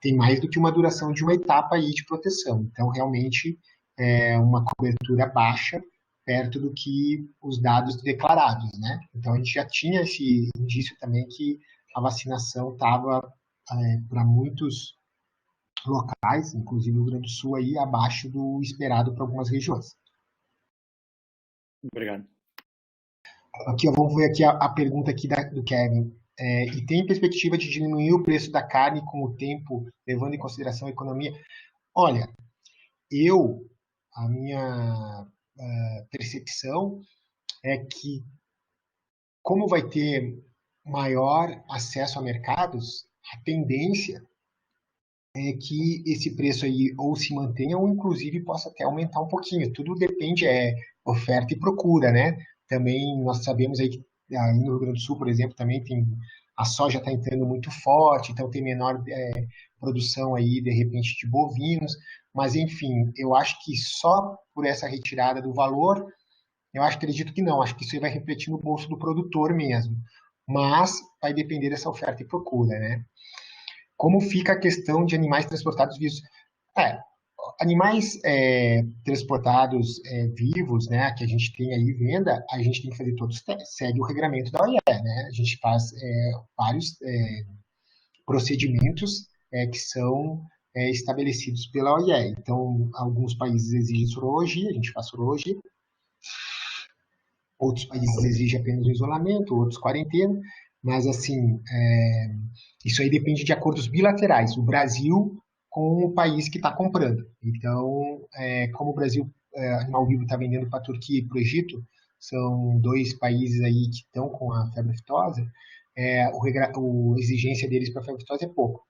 tem mais do que uma duração de uma etapa aí de proteção. Então, realmente, é uma cobertura baixa, perto do que os dados declarados, né? Então, a gente já tinha esse indício também que a vacinação estava, para muitos locais, inclusive no Rio Grande do Sul, aí, abaixo do esperado para algumas regiões. Obrigado. Aqui, vamos ver aqui a pergunta aqui do Kevin. E tem perspectiva de diminuir o preço da carne com o tempo, levando em consideração a economia? Olha, a minha percepção é que, como vai ter maior acesso a mercados, a tendência é que esse preço aí ou se mantenha ou inclusive possa até aumentar um pouquinho. Tudo depende, oferta e procura, né? Também nós sabemos aí que aí no Rio Grande do Sul, por exemplo, também tem a soja está entrando muito forte, então tem menor produção aí de repente de bovinos, mas enfim, eu acho que só por essa retirada do valor Eu acredito que não, acho que isso aí vai refletir no bolso do produtor mesmo, mas vai depender dessa oferta e procura, né? Como fica a questão de animais transportados vivos? É, animais transportados vivos, né, que a gente tem aí venda, a gente tem que fazer todos, segue o regramento da OIE, né? A gente faz vários procedimentos que são estabelecidos pela OIE. Então, alguns países exigem sorologia, a gente faz sorologia, outros países exigem apenas o isolamento, outros quarentena, mas assim, isso aí depende de acordos bilaterais. O Brasil com o país que está comprando. Então, como o Brasil, animal vivo, está vendendo para a Turquia e para o Egito, são dois países aí que estão com a febre aftosa, a exigência deles para a febre aftosa é pouco.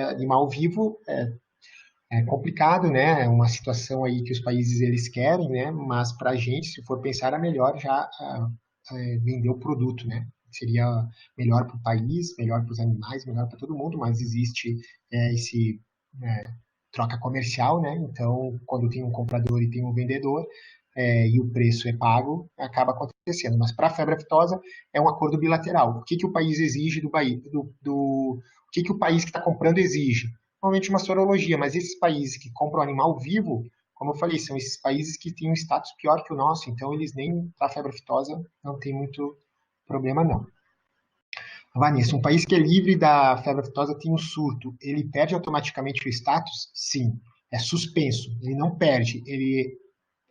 Animal vivo, é complicado, né? É uma situação aí que os países eles querem, né? Mas para a gente, se for pensar, é melhor já vender o produto, né? Seria melhor para o país, melhor para os animais, melhor para todo mundo, mas existe esse troca comercial, né? Então, quando tem um comprador e tem um vendedor, e o preço é pago, acaba acontecendo. Mas para a febre aftosa é um acordo bilateral. O que, que o país exige o que, que o país que está comprando exige? Normalmente uma sorologia, mas esses países que compram animal vivo, como eu falei, são esses países que têm um status pior que o nosso, então eles nem para a febre aftosa não tem muito problema não. Vanessa, um país que é livre da febre aftosa tem um surto, ele perde automaticamente o status? Sim, é suspenso, ele não perde, ele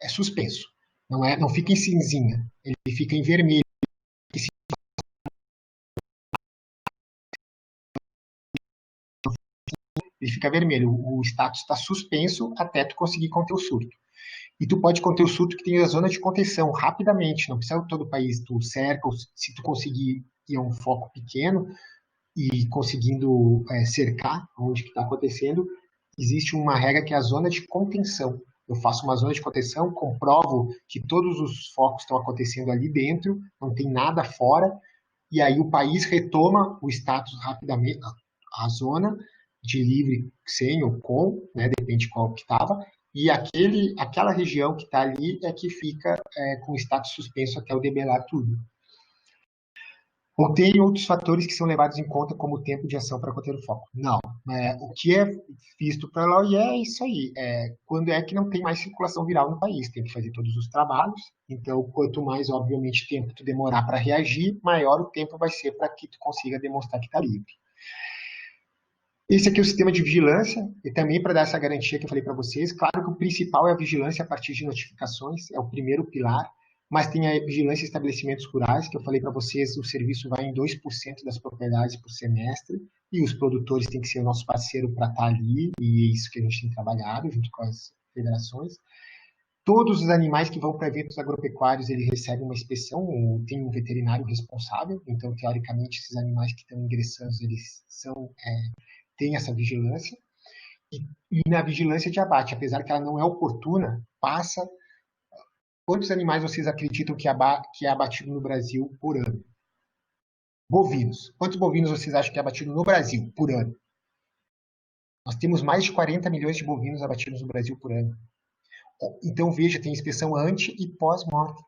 é suspenso, não fica em cinzinha, ele fica em vermelho, ele fica vermelho, o status está suspenso até tu conseguir conter o surto. E tu pode conter o surto que tem a zona de contenção rapidamente, não precisa todo o país, tu cerca, se tu conseguir ir a um foco pequeno e conseguindo cercar onde que está acontecendo, existe uma regra que é a zona de contenção. Eu faço uma zona de contenção, comprovo que todos os focos estão acontecendo ali dentro, não tem nada fora, e aí o país retoma o status rapidamente, a zona de livre, sem ou com, né, depende de qual que estava, e aquela região que está ali é que fica com status suspenso até o debelar tudo. Ou tem outros fatores que são levados em conta, como o tempo de ação para conter o foco? Não. O que é visto pela OIE é isso aí. Quando é que não tem mais circulação viral no país? Tem que fazer todos os trabalhos. Então, quanto mais, obviamente, tempo tu demorar para reagir, maior o tempo vai ser para que tu consiga demonstrar que está livre. Esse aqui é o sistema de vigilância, e também para dar essa garantia que eu falei para vocês. Claro que o principal é a vigilância a partir de notificações, é o primeiro pilar, mas tem a vigilância em estabelecimentos rurais, que eu falei para vocês, o serviço vai em 2% das propriedades por semestre, e os produtores têm que ser o nosso parceiro para estar ali, e é isso que a gente tem trabalhado junto com as federações. Todos os animais que vão para eventos agropecuários, eles recebem uma inspeção, tem um veterinário responsável, então, teoricamente, esses animais que estão ingressando, eles têm essa vigilância. E na vigilância de abate, apesar que ela não é oportuna, passa. Quantos animais vocês acreditam que é abatido no Brasil por ano? Bovinos. Quantos bovinos vocês acham que é abatido no Brasil por ano? Nós temos mais de 40 milhões de bovinos abatidos no Brasil por ano. Então, veja, tem inspeção ante e pós-morte.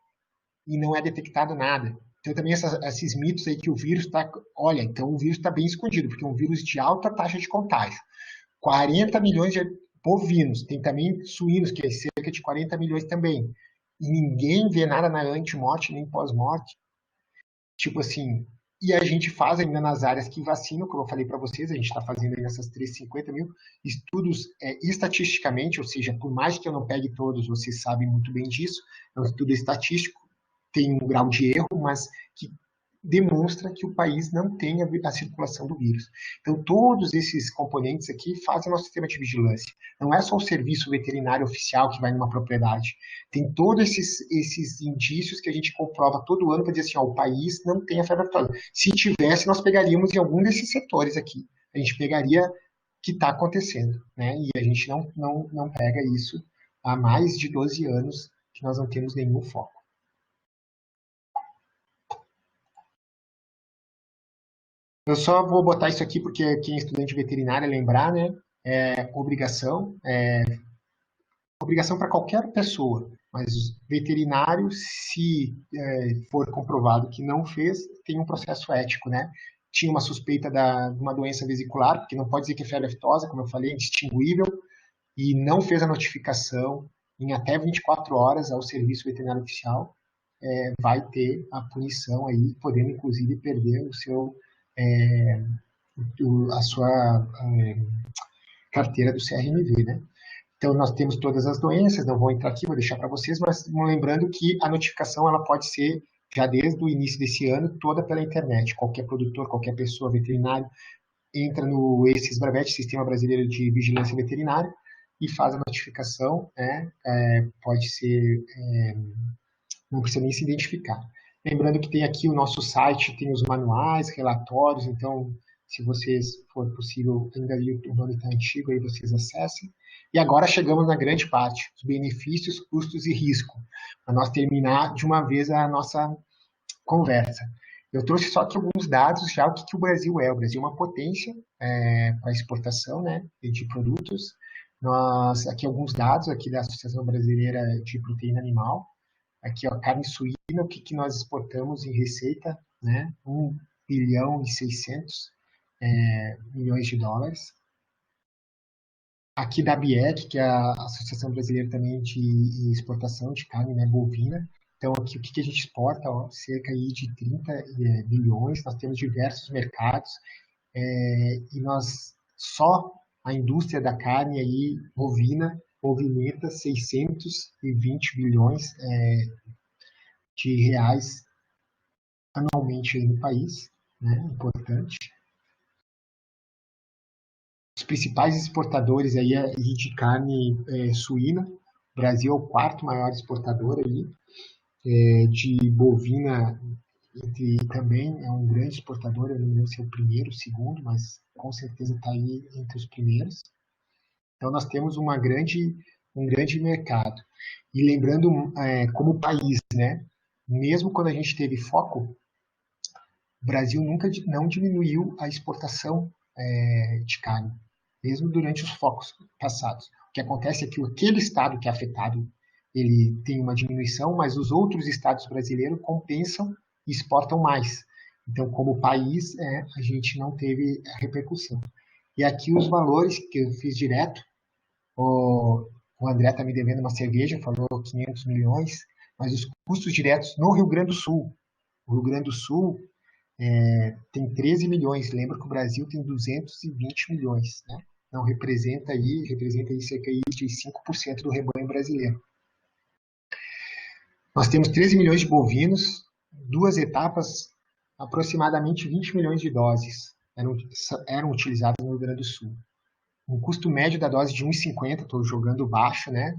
E não é detectado nada. Então, também esses mitos aí que o vírus está... Olha, então o vírus está bem escondido, porque é um vírus de alta taxa de contágio. 40 milhões de bovinos. Tem também suínos, que é cerca de 40 milhões também. E ninguém vê nada na antemorte nem pós-morte. Tipo assim, e a gente faz ainda nas áreas que vacinam, como eu falei para vocês, a gente está fazendo aí nessas 350 mil estudos estatisticamente, ou seja, por mais que eu não pegue todos, vocês sabem muito bem disso, é um estudo estatístico, tem um grau de erro, mas que demonstra que o país não tem a circulação do vírus. Então, todos esses componentes aqui fazem o nosso sistema de vigilância. Não é só o serviço veterinário oficial que vai numa propriedade. Tem todos esses indícios que a gente comprova todo ano para dizer assim, ó, o país não tem a febre aftosa. Se tivesse, nós pegaríamos em algum desses setores aqui. A gente pegaria o que está acontecendo, né? E a gente não pega isso há mais de 12 anos que nós não temos nenhum foco. Eu só vou botar isso aqui porque quem é estudante veterinário lembrar, né? Obrigação para qualquer pessoa. Mas veterinário, se for comprovado que não fez, tem um processo ético, né? Tinha uma suspeita de uma doença vesicular, porque não pode dizer que é febre aftosa, como eu falei, é indistinguível, e não fez a notificação em até 24 horas ao serviço veterinário oficial, vai ter a punição aí, podendo inclusive perder a sua carteira do CRMV, né? Então, nós temos todas as doenças, não vou entrar aqui, vou deixar para vocês, mas lembrando que a notificação ela pode ser, já desde o início desse ano, toda pela internet. Qualquer produtor, qualquer pessoa veterinária entra no SISBRAVET, Sistema Brasileiro de Vigilância Veterinária, e faz a notificação, né? Pode ser, não precisa nem se identificar. Lembrando que tem aqui o nosso site, tem os manuais, relatórios, então, se vocês, for possível, ainda o nome está antigo, aí vocês acessem. E agora chegamos na grande parte, os benefícios, custos e risco, para nós terminar de uma vez a nossa conversa. Eu trouxe só aqui alguns dados já, o que o Brasil é. O Brasil é uma potência para exportação, né, de produtos. Aqui alguns dados aqui da Associação Brasileira de Proteína Animal. Aqui, ó, carne suína, o que nós exportamos em receita, né? 1 bilhão e 600 milhões de dólares. Aqui da ABIEC, que é a Associação Brasileira também de Exportação de Carne, né, bovina. Então, aqui o que a gente exporta? Ó, cerca aí de 30 bilhões. Nós temos diversos mercados e nós, só a indústria da carne aí, bovina, movimenta 620 bilhões de reais anualmente aí no país, né? Importante. Os principais exportadores aí de carne suína. O Brasil é o quarto maior exportador aí, de bovina, e também é um grande exportador. Eu não lembro se é o primeiro, o segundo, mas com certeza está aí entre os primeiros. Então, nós temos um grande mercado. E lembrando, como país, né, mesmo quando a gente teve foco, o Brasil nunca não diminuiu a exportação de carne, mesmo durante os focos passados. O que acontece é que aquele estado que é afetado, ele tem uma diminuição, mas os outros estados brasileiros compensam e exportam mais. Então, como país, a gente não teve a repercussão. E aqui os valores que eu fiz direto. O André está me devendo uma cerveja, falou 500 milhões, mas os custos diretos no Rio Grande do Sul. O Rio Grande do Sul tem 13 milhões, lembra que o Brasil tem 220 milhões, né? Não representa aí cerca de 5% do rebanho brasileiro. Nós temos 13 milhões de bovinos, 2 etapas, aproximadamente 20 milhões de doses eram utilizadas no Rio Grande do Sul. Um custo médio da dose de 1,50, estou jogando baixo, né?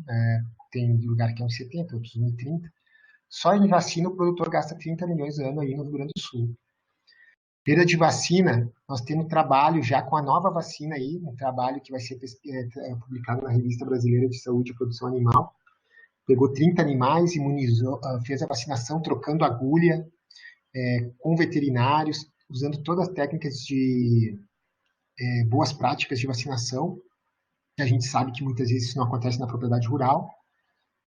Tem lugar que é 1,70, outros 1,30. Só em vacina o produtor gasta 30 milhões ano aí no Rio Grande do Sul. Perda de vacina, nós temos trabalho já com a nova vacina aí, um trabalho que vai ser publicado na Revista Brasileira de Saúde e Produção Animal. Pegou 30 animais, imunizou, fez a vacinação trocando agulha, com veterinários, usando todas as técnicas de boas práticas de vacinação. A gente sabe que muitas vezes isso não acontece na propriedade rural.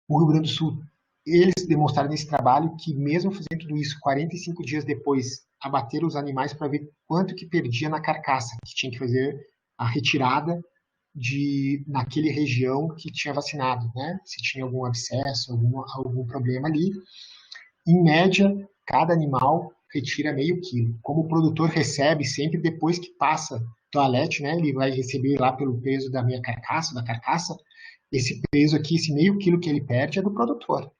O Rio Grande do Sul, eles demonstraram nesse trabalho que mesmo fazendo tudo isso, 45 dias depois, abateram os animais para ver quanto que perdia na carcaça, que tinha que fazer a retirada naquele região que tinha vacinado, né? Se tinha algum abscesso, algum problema ali. Em média, cada animal retira meio quilo. Como o produtor recebe sempre depois que passa toalete, né? Ele vai receber lá pelo peso da minha carcaça, da carcaça. Esse peso aqui, esse meio quilo que ele perde é do produtor.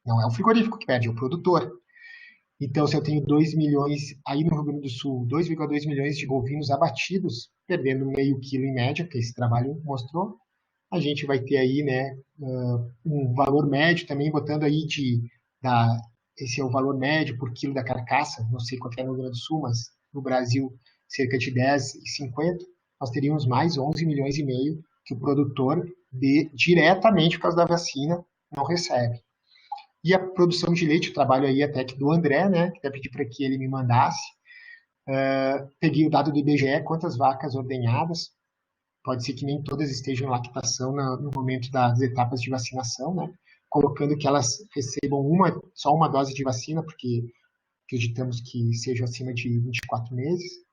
Não é o frigorífico que perde, é o produtor. Então, se eu tenho 2 milhões, aí no Rio Grande do Sul, 2,2 milhões de bovinos abatidos, perdendo meio quilo em média, que esse trabalho mostrou, a gente vai ter aí, né, um valor médio também, botando aí esse é o valor médio por quilo da carcaça, não sei quanto é no Rio Grande do Sul, mas no Brasil, cerca de 10,50, nós teríamos mais 11 milhões e meio que o produtor, diretamente por causa da vacina, não recebe. E a produção de leite, o trabalho aí até que do André, né, que até pedi para que ele me mandasse. Peguei o dado do IBGE, quantas vacas ordenhadas. Pode ser que nem todas estejam em lactação no momento das etapas de vacinação, né? colocando que elas recebam só uma dose de vacina, porque acreditamos que seja acima de 24 meses.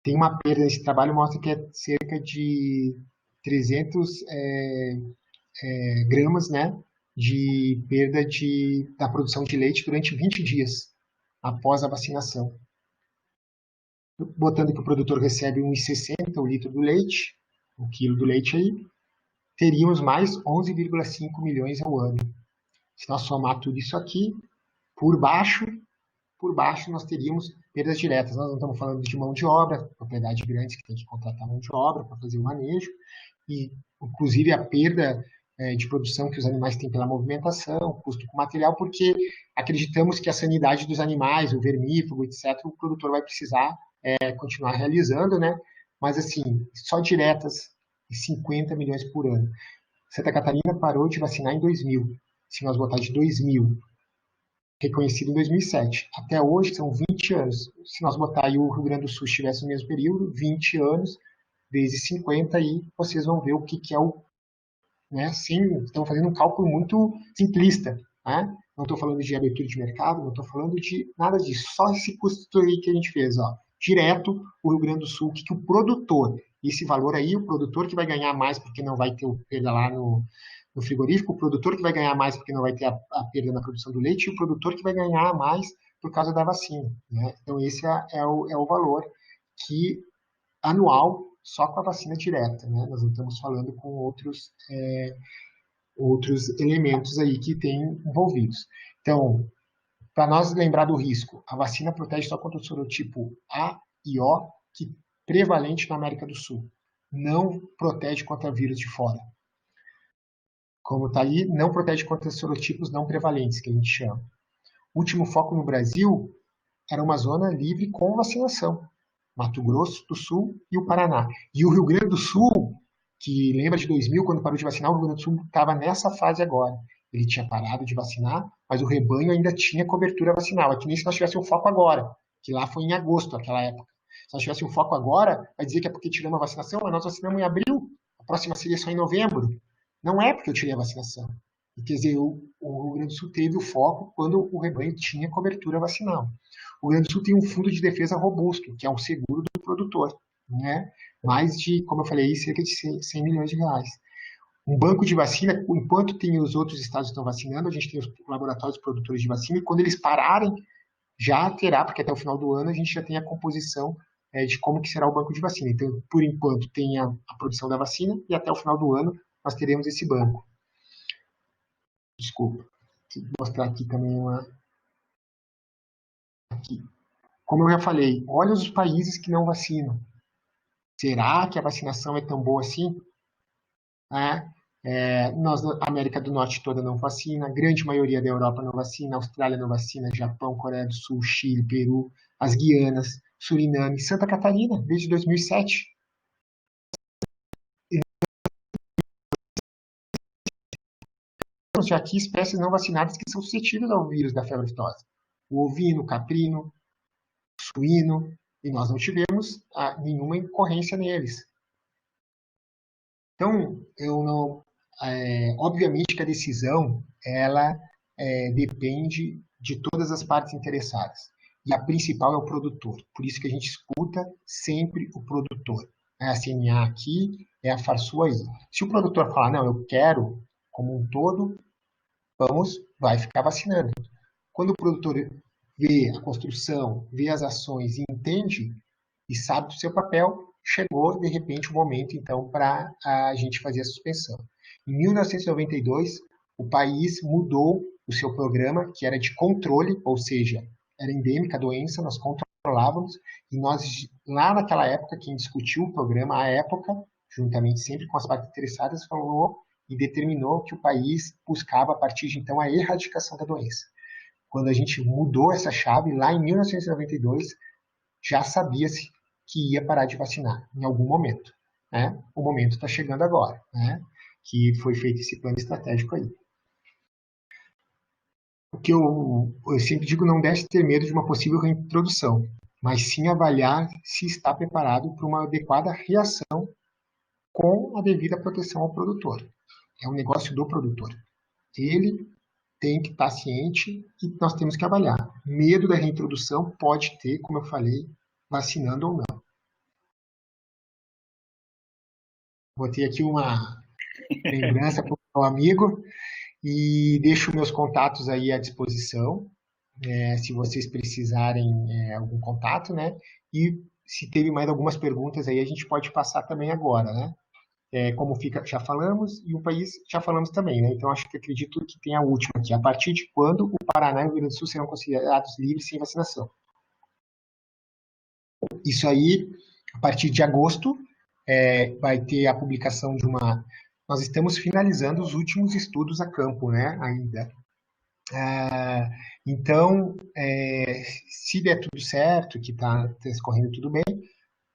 Tem uma perda, esse trabalho mostra que é cerca de 300 gramas, né, de perda da produção de leite durante 20 dias após a vacinação. Botando que o produtor recebe 1,60 o litro do leite, o quilo do leite aí, teríamos mais 11,5 milhões ao ano. Se nós somar tudo isso aqui, por baixo nós teríamos perdas diretas. Nós não estamos falando de mão de obra, propriedades grandes que tem que contratar mão de obra para fazer o manejo, e inclusive a perda de produção que os animais têm pela movimentação, custo com material, porque acreditamos que a sanidade dos animais, o vermífugo, etc., o produtor vai precisar continuar realizando, né? Mas assim, só diretas, 50 milhões por ano. Santa Catarina parou de vacinar em 2000. Se nós botar de 2000, reconhecido em 2007. Até hoje são 20 anos. Se nós botar aí o Rio Grande do Sul estivesse no mesmo período, 20 anos vezes 50, aí vocês vão ver o que é o... Né? Sim, estão fazendo um cálculo muito simplista. Né? Não estou falando de abertura de mercado, não estou falando de nada disso. Só esse custo aí que a gente fez. Ó. Direto, o Rio Grande do Sul, o que o produtor, esse valor aí, o produtor que vai ganhar mais porque não vai ter o perda lá no frigorífico, o produtor que vai ganhar mais porque não vai ter a perda na produção do leite, e o produtor que vai ganhar mais por causa da vacina. Né? Então, esse é o valor que anual só com a vacina direta. Né? Nós não estamos falando com outros elementos aí que tem envolvidos. Então, para nós lembrar do risco, a vacina protege só contra o sorotipo A e O, que é prevalente na América do Sul. Não protege contra vírus de fora. Como está ali, não protege contra sorotipos não prevalentes, que a gente chama. O último foco no Brasil era uma zona livre com vacinação. Mato Grosso do Sul e o Paraná. E o Rio Grande do Sul, que lembra de 2000, quando parou de vacinar, o Rio Grande do Sul estava nessa fase agora. Ele tinha parado de vacinar, mas o rebanho ainda tinha cobertura vacinal. É que nem se nós tivéssemos um foco agora, que lá foi em agosto, aquela época. Se nós tivéssemos um foco agora, vai dizer que é porque tiramos a vacinação, mas nós vacinamos em abril, a próxima seria só em novembro. Não é porque eu tirei a vacinação. E, quer dizer, o Rio Grande do Sul teve o foco quando o rebanho tinha cobertura vacinal. O Rio Grande do Sul tem um fundo de defesa robusto, que é o seguro do produtor. Né? Mais de, como eu falei, cerca de 100 milhões de reais. Um banco de vacina, enquanto tem os outros estados que estão vacinando, a gente tem os laboratórios produtores de vacina, e quando eles pararem, já terá, porque até o final do ano a gente já tem a composição de como que será o banco de vacina. Então, por enquanto, tem a produção da vacina, e até o final do ano nós teremos esse banco. Desculpa. Vou mostrar aqui também uma... Aqui. Como eu já falei, olha os países que não vacinam. Será que a vacinação é tão boa assim? A América do Norte toda não vacina, a grande maioria da Europa não vacina, a Austrália não vacina, Japão, Coreia do Sul, Chile, Peru, as Guianas, Suriname, Santa Catarina, desde 2007. Temos já aqui espécies não vacinadas que são suscetíveis ao vírus da febre aftosa. O ovino, o caprino, o suíno, e nós não tivemos nenhuma ocorrência neles. Então, obviamente que a decisão, ela depende de todas as partes interessadas. E a principal é o produtor. Por isso que a gente escuta sempre o produtor. A CNA aqui é a Farsul aí. Se o produtor falar, não, eu quero como um todo, vai ficar vacinando. Quando o produtor vê a construção, vê as ações e entende e sabe do seu papel, chegou, de repente, o momento, então, para a gente fazer a suspensão. Em 1992, o país mudou o seu programa, que era de controle, ou seja, era endêmica a doença, nós controlávamos, e nós, lá naquela época, quem discutiu o programa, à época, juntamente sempre com as partes interessadas, falou e determinou que o país buscava, a partir de então, a erradicação da doença. Quando a gente mudou essa chave, lá em 1992, já sabia-se que ia parar de vacinar em algum momento. Né? O momento está chegando agora, né? Que foi feito esse plano estratégico aí. O que eu sempre digo, não deve ter medo de uma possível reintrodução, mas sim avaliar se está preparado para uma adequada reação com a devida proteção ao produtor. É um negócio do produtor. ele tem que estar ciente e nós temos que avaliar. Medo da reintrodução pode ter, como eu falei, vacinando ou não. Botei aqui uma lembrança para o meu amigo e deixo meus contatos aí à disposição, se vocês precisarem algum contato, né? E se teve mais algumas perguntas aí, a gente pode passar também agora, né? Como fica, já falamos, e o país já falamos também, né? Então, acredito que tem a última aqui. A partir de quando o Paraná e o Rio Grande do Sul serão considerados livres sem vacinação? Isso aí, a partir de agosto, vai ter a publicação de uma... Nós estamos finalizando os últimos estudos a campo, né, ainda. Então, se der tudo certo, que está escorrendo tudo bem,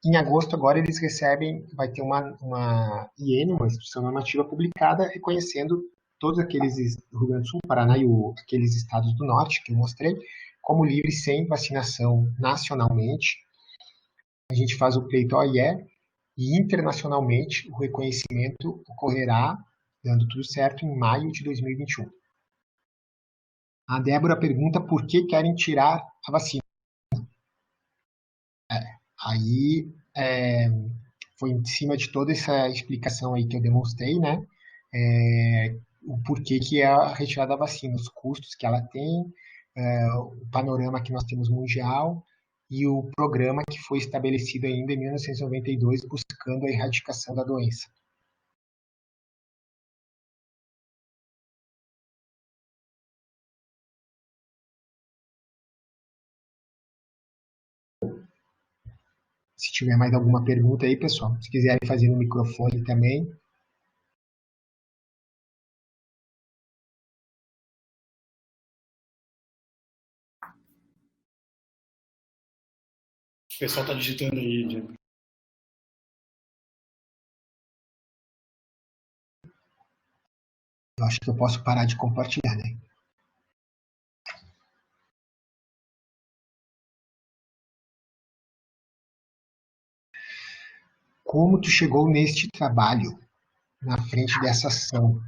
em agosto agora eles recebem, vai ter uma IN, uma Instrução Normativa publicada, reconhecendo todos aqueles do Rio Grande do Sul, Paraná e aqueles estados do Norte que eu mostrei, como livres sem vacinação nacionalmente. A gente faz o pleito OIE e internacionalmente o reconhecimento ocorrerá, dando tudo certo, em maio de 2021. A Débora pergunta por que querem tirar a vacina. Aí foi em cima de toda essa explicação aí que eu demonstrei, né? O porquê que é a retirada da vacina, os custos que ela tem, o panorama que nós temos mundial e o programa que foi estabelecido ainda em 1992 buscando a erradicação da doença. Se tiver mais alguma pergunta aí, pessoal, se quiserem fazer no microfone também. O pessoal está digitando aí, Diego. Eu acho que eu posso parar de compartilhar, né? Como tu chegou neste trabalho, na frente dessa ação?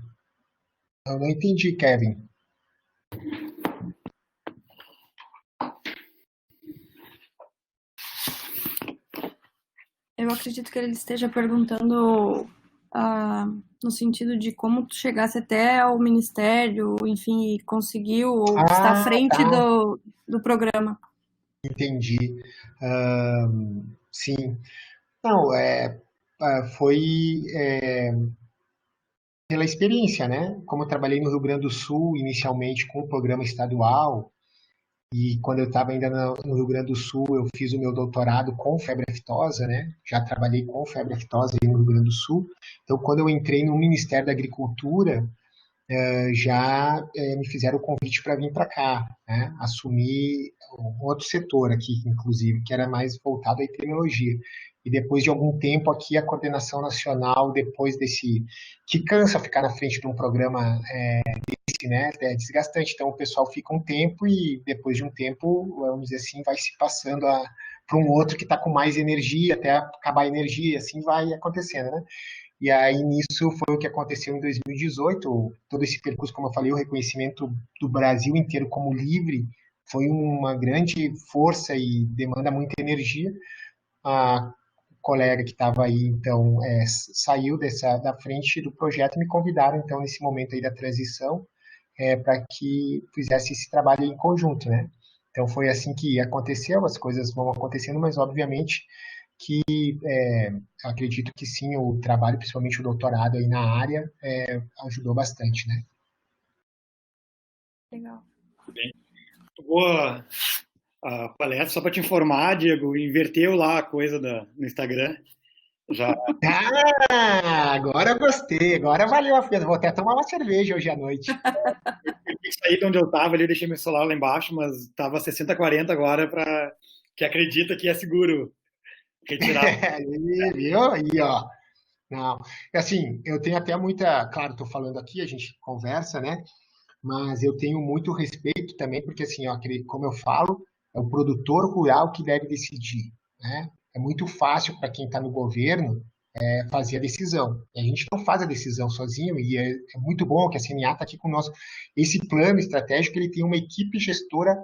Eu não entendi, Kevin. Eu acredito que ele esteja perguntando no sentido de como tu chegasse até o ministério, enfim, e conseguiu ou está à frente do programa. Entendi. Sim. Não, foi pela experiência, né? Como eu trabalhei no Rio Grande do Sul, inicialmente com o programa estadual, e quando eu estava ainda no Rio Grande do Sul, eu fiz o meu doutorado com febre aftosa, né? Já trabalhei com febre aftosa no Rio Grande do Sul. Então, quando eu entrei no Ministério da Agricultura, já me fizeram o convite para vir para cá, né? Assumir um outro setor aqui, inclusive, que era mais voltado à epidemiologia. E depois de algum tempo aqui, a coordenação nacional, depois desse... que cansa ficar na frente de um programa desse, né? É desgastante. Então, o pessoal fica um tempo e depois de um tempo, vamos dizer assim, vai se passando para um outro que está com mais energia, até acabar a energia, e assim vai acontecendo, né? E aí, nisso, foi o que aconteceu em 2018. Todo esse percurso, como eu falei, o reconhecimento do Brasil inteiro como livre foi uma grande força e demanda muita energia. A colega que estava aí, então, saiu da frente do projeto e me convidaram, então, nesse momento aí da transição, para que fizesse esse trabalho em conjunto, né? Então, foi assim que aconteceu, as coisas vão acontecendo, mas, obviamente, que acredito que sim, o trabalho, principalmente o doutorado aí na área, ajudou bastante, né? Legal. Bem, boa a palestra, só para te informar, Diego, inverteu lá a coisa no Instagram. Já. Agora eu gostei, agora valeu a pena, vou até tomar uma cerveja hoje à noite. Eu saí de onde eu estava ali, deixei meu celular lá embaixo, mas estava 60-40 agora, para que acredita que é seguro retirar. Viu? Aí, ó. Não, assim, eu tenho até muita, claro, estou falando aqui, a gente conversa, né? Mas eu tenho muito respeito também, porque assim, ó, como eu falo, é o produtor rural que deve decidir, né? É muito fácil para quem está no governo fazer a decisão. E a gente não faz a decisão sozinho, e é muito bom que a CNA está aqui conosco. Esse plano estratégico, ele tem uma equipe gestora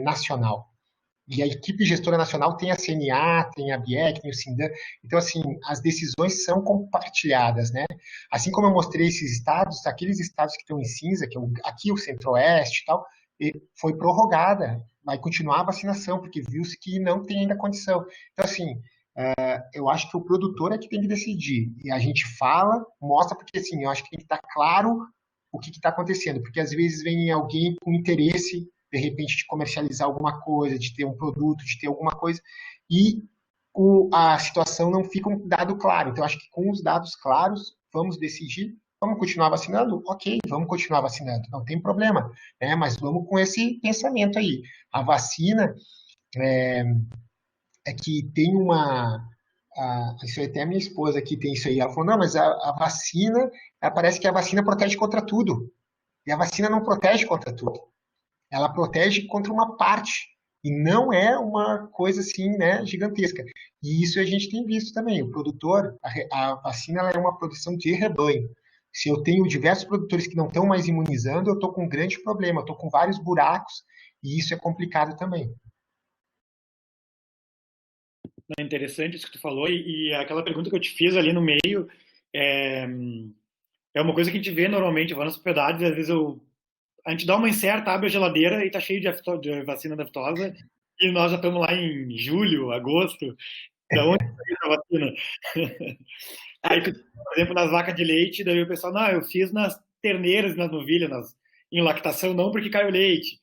nacional. E a equipe gestora nacional tem a CNA, tem a BIEC, tem o Sindan. Então, assim, as decisões são compartilhadas, né? Assim como eu mostrei esses estados, aqueles estados que estão em cinza, que é aqui o Centro-Oeste e tal, foi prorrogada, vai continuar a vacinação, porque viu-se que não tem ainda condição. Então, assim, eu acho que o produtor é que tem que decidir. E a gente fala, mostra, porque, assim, eu acho que tem que estar claro o que está acontecendo, porque às vezes vem alguém com interesse de repente, de comercializar alguma coisa, de ter um produto, de ter alguma coisa, e a situação não fica um dado claro. Então, acho que com os dados claros, vamos decidir, vamos continuar vacinando? Ok, vamos continuar vacinando, não tem problema, né? Mas vamos com esse pensamento aí. A vacina é que tem uma... isso aí até a minha esposa aqui tem isso aí. Ela falou, não, mas a vacina, parece que a vacina protege contra tudo. E a vacina não protege contra tudo. Ela protege contra uma parte e não é uma coisa assim, né, gigantesca. E isso a gente tem visto também. O produtor, a vacina, ela é uma produção de rebanho. Se eu tenho diversos produtores que não estão mais imunizando, eu estou com um grande problema, eu estou com vários buracos e isso é complicado também. É interessante isso que tu falou e aquela pergunta que eu te fiz ali no meio é uma coisa que a gente vê normalmente, eu vou nas propriedades, às vezes a gente dá uma incerta, abre a geladeira e tá cheio de vacina da aftosa e nós já estamos lá em julho, agosto. Da onde saiu a vacina? Aí, por exemplo, nas vacas de leite, daí o pessoal, não, eu fiz nas terneiras e nas novilhas, em lactação não, porque caiu leite.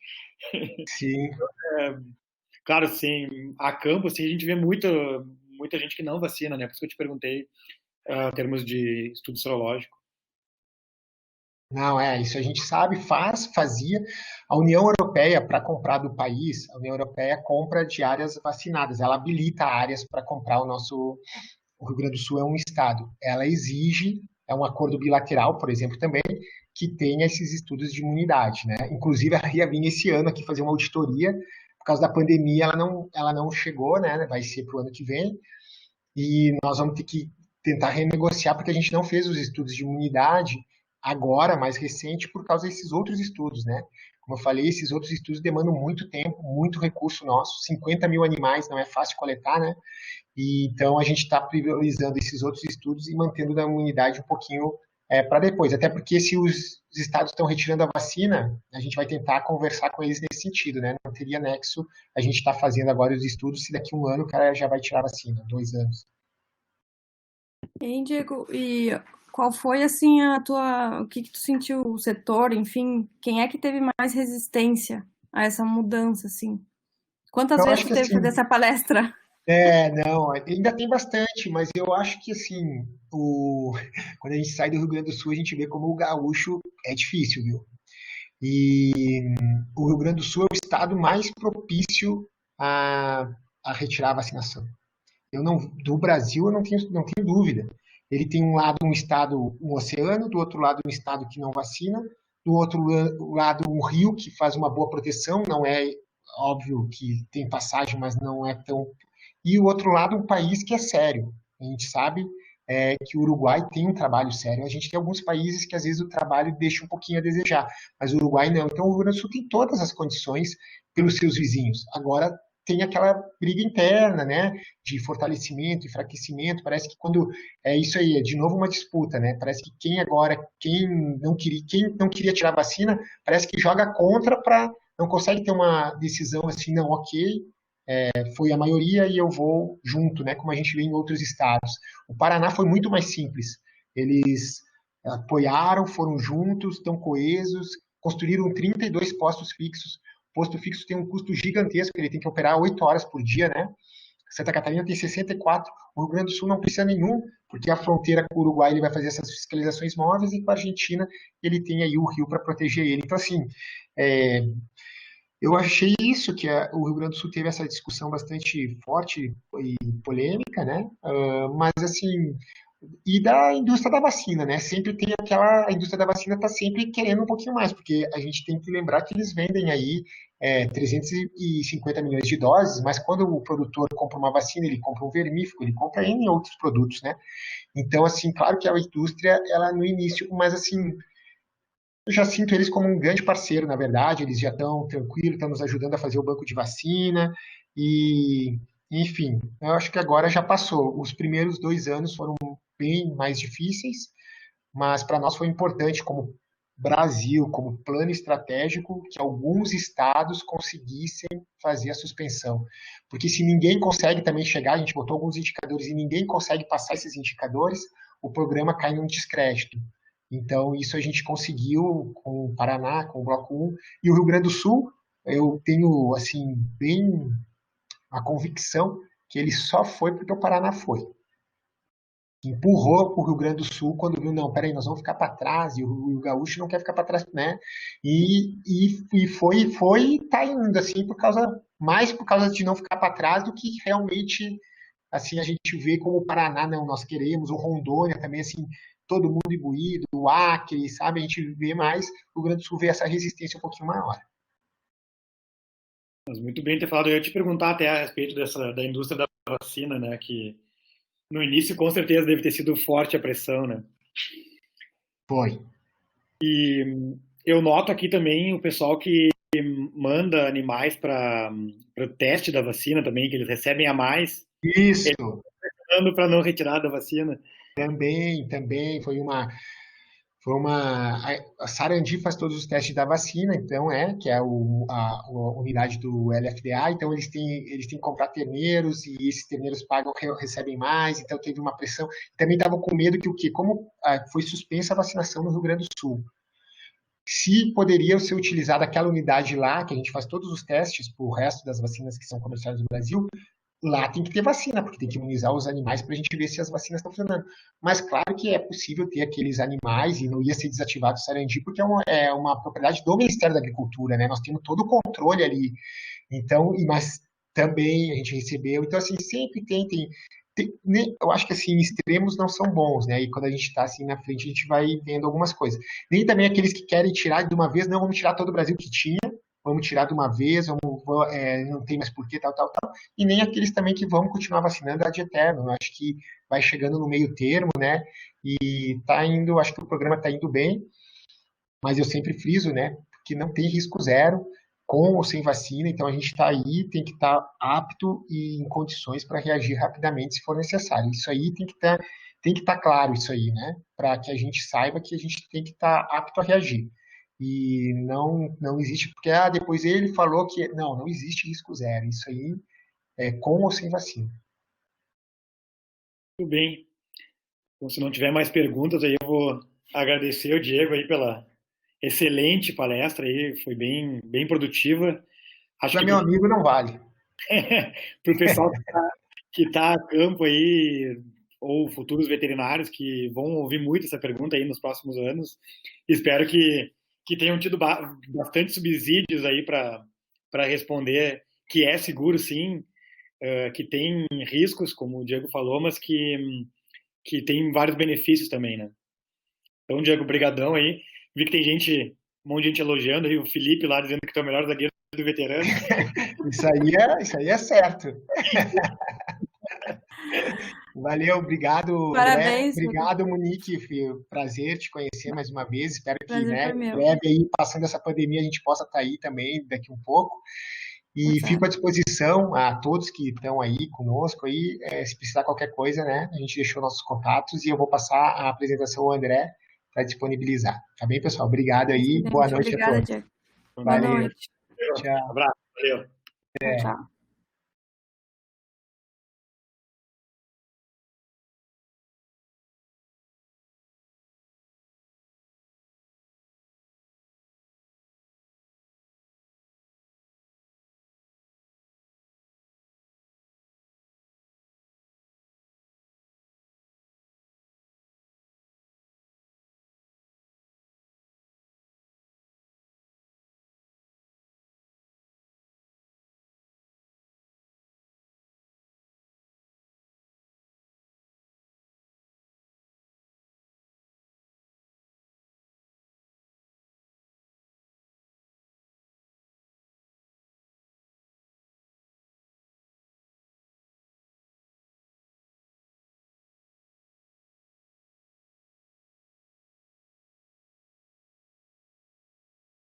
Sim. Claro, sim, a campo, assim, a gente vê muita gente que não vacina, né? Por isso que eu te perguntei, em termos de estudo serológico. Não, isso a gente sabe, fazia. A União Europeia, para comprar do país, a União Europeia compra de áreas vacinadas, ela habilita áreas para comprar o Rio Grande do Sul é um estado. Ela exige, é um acordo bilateral, por exemplo, também, que tenha esses estudos de imunidade, né? Inclusive, ela ia vir esse ano aqui fazer uma auditoria, por causa da pandemia, ela não chegou, né? Vai ser para o ano que vem, e nós vamos ter que tentar renegociar, porque a gente não fez os estudos de imunidade agora, mais recente, por causa desses outros estudos, né? Como eu falei, esses outros estudos demandam muito tempo, muito recurso nosso, 50 mil animais não é fácil coletar, né? E, então a gente está priorizando esses outros estudos e mantendo a imunidade um pouquinho para depois, até porque se os estados estão retirando a vacina, a gente vai tentar conversar com eles nesse sentido, né? Não teria nexo a gente estar fazendo agora os estudos se daqui a um ano o cara já vai tirar a vacina, 2 anos. E Diego, e qual foi assim o que tu sentiu o setor, enfim, quem é que teve mais resistência a essa mudança, assim? Quantas Eu vezes acho tu que teve que assim, fazer essa palestra? não, ainda tem bastante, mas eu acho que assim, quando a gente sai do Rio Grande do Sul, a gente vê como o gaúcho é difícil, viu? E o Rio Grande do Sul é o estado mais propício a, a retirar a vacinação. Do Brasil, eu não tenho dúvida. Ele tem um estado, um oceano, do outro lado um estado que não vacina, do outro lado um rio que faz uma boa proteção, não é óbvio que tem passagem, mas não é tão... E o outro lado um país que é sério. A gente sabe que o Uruguai tem um trabalho sério. A gente tem alguns países que às vezes o trabalho deixa um pouquinho a desejar, mas o Uruguai não. Então o Rio Grande do Sul tem todas as condições pelos seus vizinhos. Agora tem aquela briga interna, né, de fortalecimento, enfraquecimento. Parece que quando é isso aí, é de novo uma disputa, né? Parece que quem não queria tirar a vacina, parece que joga contra para não consegue ter uma decisão assim, não, ok, foi a maioria e eu vou junto, né? Como a gente vê em outros estados. O Paraná foi muito mais simples. Eles apoiaram, foram juntos, estão coesos, construíram 32 postos fixos. O posto fixo tem um custo gigantesco, ele tem que operar 8 horas por dia, né? Santa Catarina tem 64, o Rio Grande do Sul não precisa nenhum, porque a fronteira com o Uruguai ele vai fazer essas fiscalizações móveis e com a Argentina ele tem aí o rio para proteger ele. Então, assim, eu achei isso, que o Rio Grande do Sul teve essa discussão bastante forte e polêmica, né? Mas, assim, e da indústria da vacina, né? Sempre tem a indústria da vacina está sempre querendo um pouquinho mais, porque a gente tem que lembrar que eles vendem aí 350 milhões de doses, mas quando o produtor compra uma vacina, ele compra um vermífugo, ele compra N outros produtos, né? Então, assim, claro que a indústria, ela no início, mas assim, eu já sinto eles como um grande parceiro, na verdade, eles já estão tranquilos, estão nos ajudando a fazer o banco de vacina, e, enfim, eu acho que agora já passou. Os primeiros 2 anos foram bem mais difíceis, mas para nós foi importante, como Brasil, como plano estratégico, que alguns estados conseguissem fazer a suspensão. Porque se ninguém consegue também chegar, a gente botou alguns indicadores e ninguém consegue passar esses indicadores, o programa cai num descrédito. Então, isso a gente conseguiu com o Paraná, com o Bloco 1. E o Rio Grande do Sul, eu tenho, assim, bem a convicção que ele só foi porque o Paraná foi. Empurrou o Rio Grande do Sul quando viu, não, peraí, nós vamos ficar para trás, e o Gaúcho não quer ficar para trás, né? E foi, tá indo, assim, mais por causa de não ficar para trás do que realmente, assim, a gente vê como o Paraná, não, nós queremos, o Rondônia também, assim, todo mundo imbuído, o Acre, sabe? A gente vê mais, o Rio Grande do Sul vê essa resistência um pouquinho maior. Mas muito bem ter falado. Eu ia te perguntar até a respeito da indústria da vacina, né? Que no início, com certeza, deve ter sido forte a pressão, né? Foi. E eu noto aqui também o pessoal que manda animais para o teste da vacina também, que eles recebem a mais, Isso. para não retirar da vacina. Também a Sarandi faz todos os testes da vacina, então que é a unidade do LFDA, então eles têm que comprar terneiros e esses terneiros recebem mais, então teve uma pressão. Também estavam com medo que como foi suspensa a vacinação no Rio Grande do Sul, se poderia ser utilizada aquela unidade lá, que a gente faz todos os testes para o resto das vacinas que são comercializadas no Brasil, lá tem que ter vacina, porque tem que imunizar os animais para a gente ver se as vacinas estão funcionando. Mas claro que é possível ter aqueles animais e não ia ser desativado o Sarandi, porque é uma propriedade do Ministério da Agricultura, né? Nós temos todo o controle ali. Então, mas também a gente recebeu. Então, assim, sempre eu acho que assim, extremos não são bons, né? E quando a gente está assim na frente, a gente vai vendo algumas coisas. Nem também aqueles que querem tirar de uma vez, não, vamos tirar todo o Brasil que tinha, vamos tirar de uma vez, não tem mais porquê, tal. E nem aqueles também que vão continuar vacinando ad eterno. Eu acho que vai chegando no meio termo, né? E tá indo, acho que o programa está indo bem, mas eu sempre friso, né? Que não tem risco zero, com ou sem vacina, então a gente está aí, tem que estar apto e em condições para reagir rapidamente se for necessário. Isso aí tem que estar claro, isso aí, né? Para que a gente saiba que a gente tem que estar apto a reagir. E não existe, porque depois ele falou que não existe risco zero. Isso aí é com ou sem vacina. Muito bem. Então, se não tiver mais perguntas, aí eu vou agradecer o Diego aí pela excelente palestra aí, foi bem, bem produtiva. Acho que meu amigo não vale. Para o pessoal que tá a campo aí, ou futuros veterinários que vão ouvir muito essa pergunta aí nos próximos anos, espero que tenham tido bastante subsídios aí para responder que é seguro sim, que tem riscos, como o Diego falou, mas que tem vários benefícios também, né? Então, Diego, brigadão aí. Vi que tem um monte de gente elogiando aí, o Felipe lá dizendo que tu é o melhor zagueiro do veterano. Isso aí é certo. Valeu, obrigado. Parabéns. Obrigado, Monique. Prazer te conhecer mais uma vez. Espero que, Prazer né, breve aí, passando essa pandemia, a gente possa estar aí também daqui um pouco. E fico à disposição a todos que estão aí conosco aí, se precisar qualquer coisa, né? A gente deixou nossos contatos e eu vou passar a apresentação ao André para disponibilizar. Tá bem, pessoal? Obrigado aí. Boa noite a todos. Diego. Boa noite. Tchau. Abraço. Valeu. Tchau.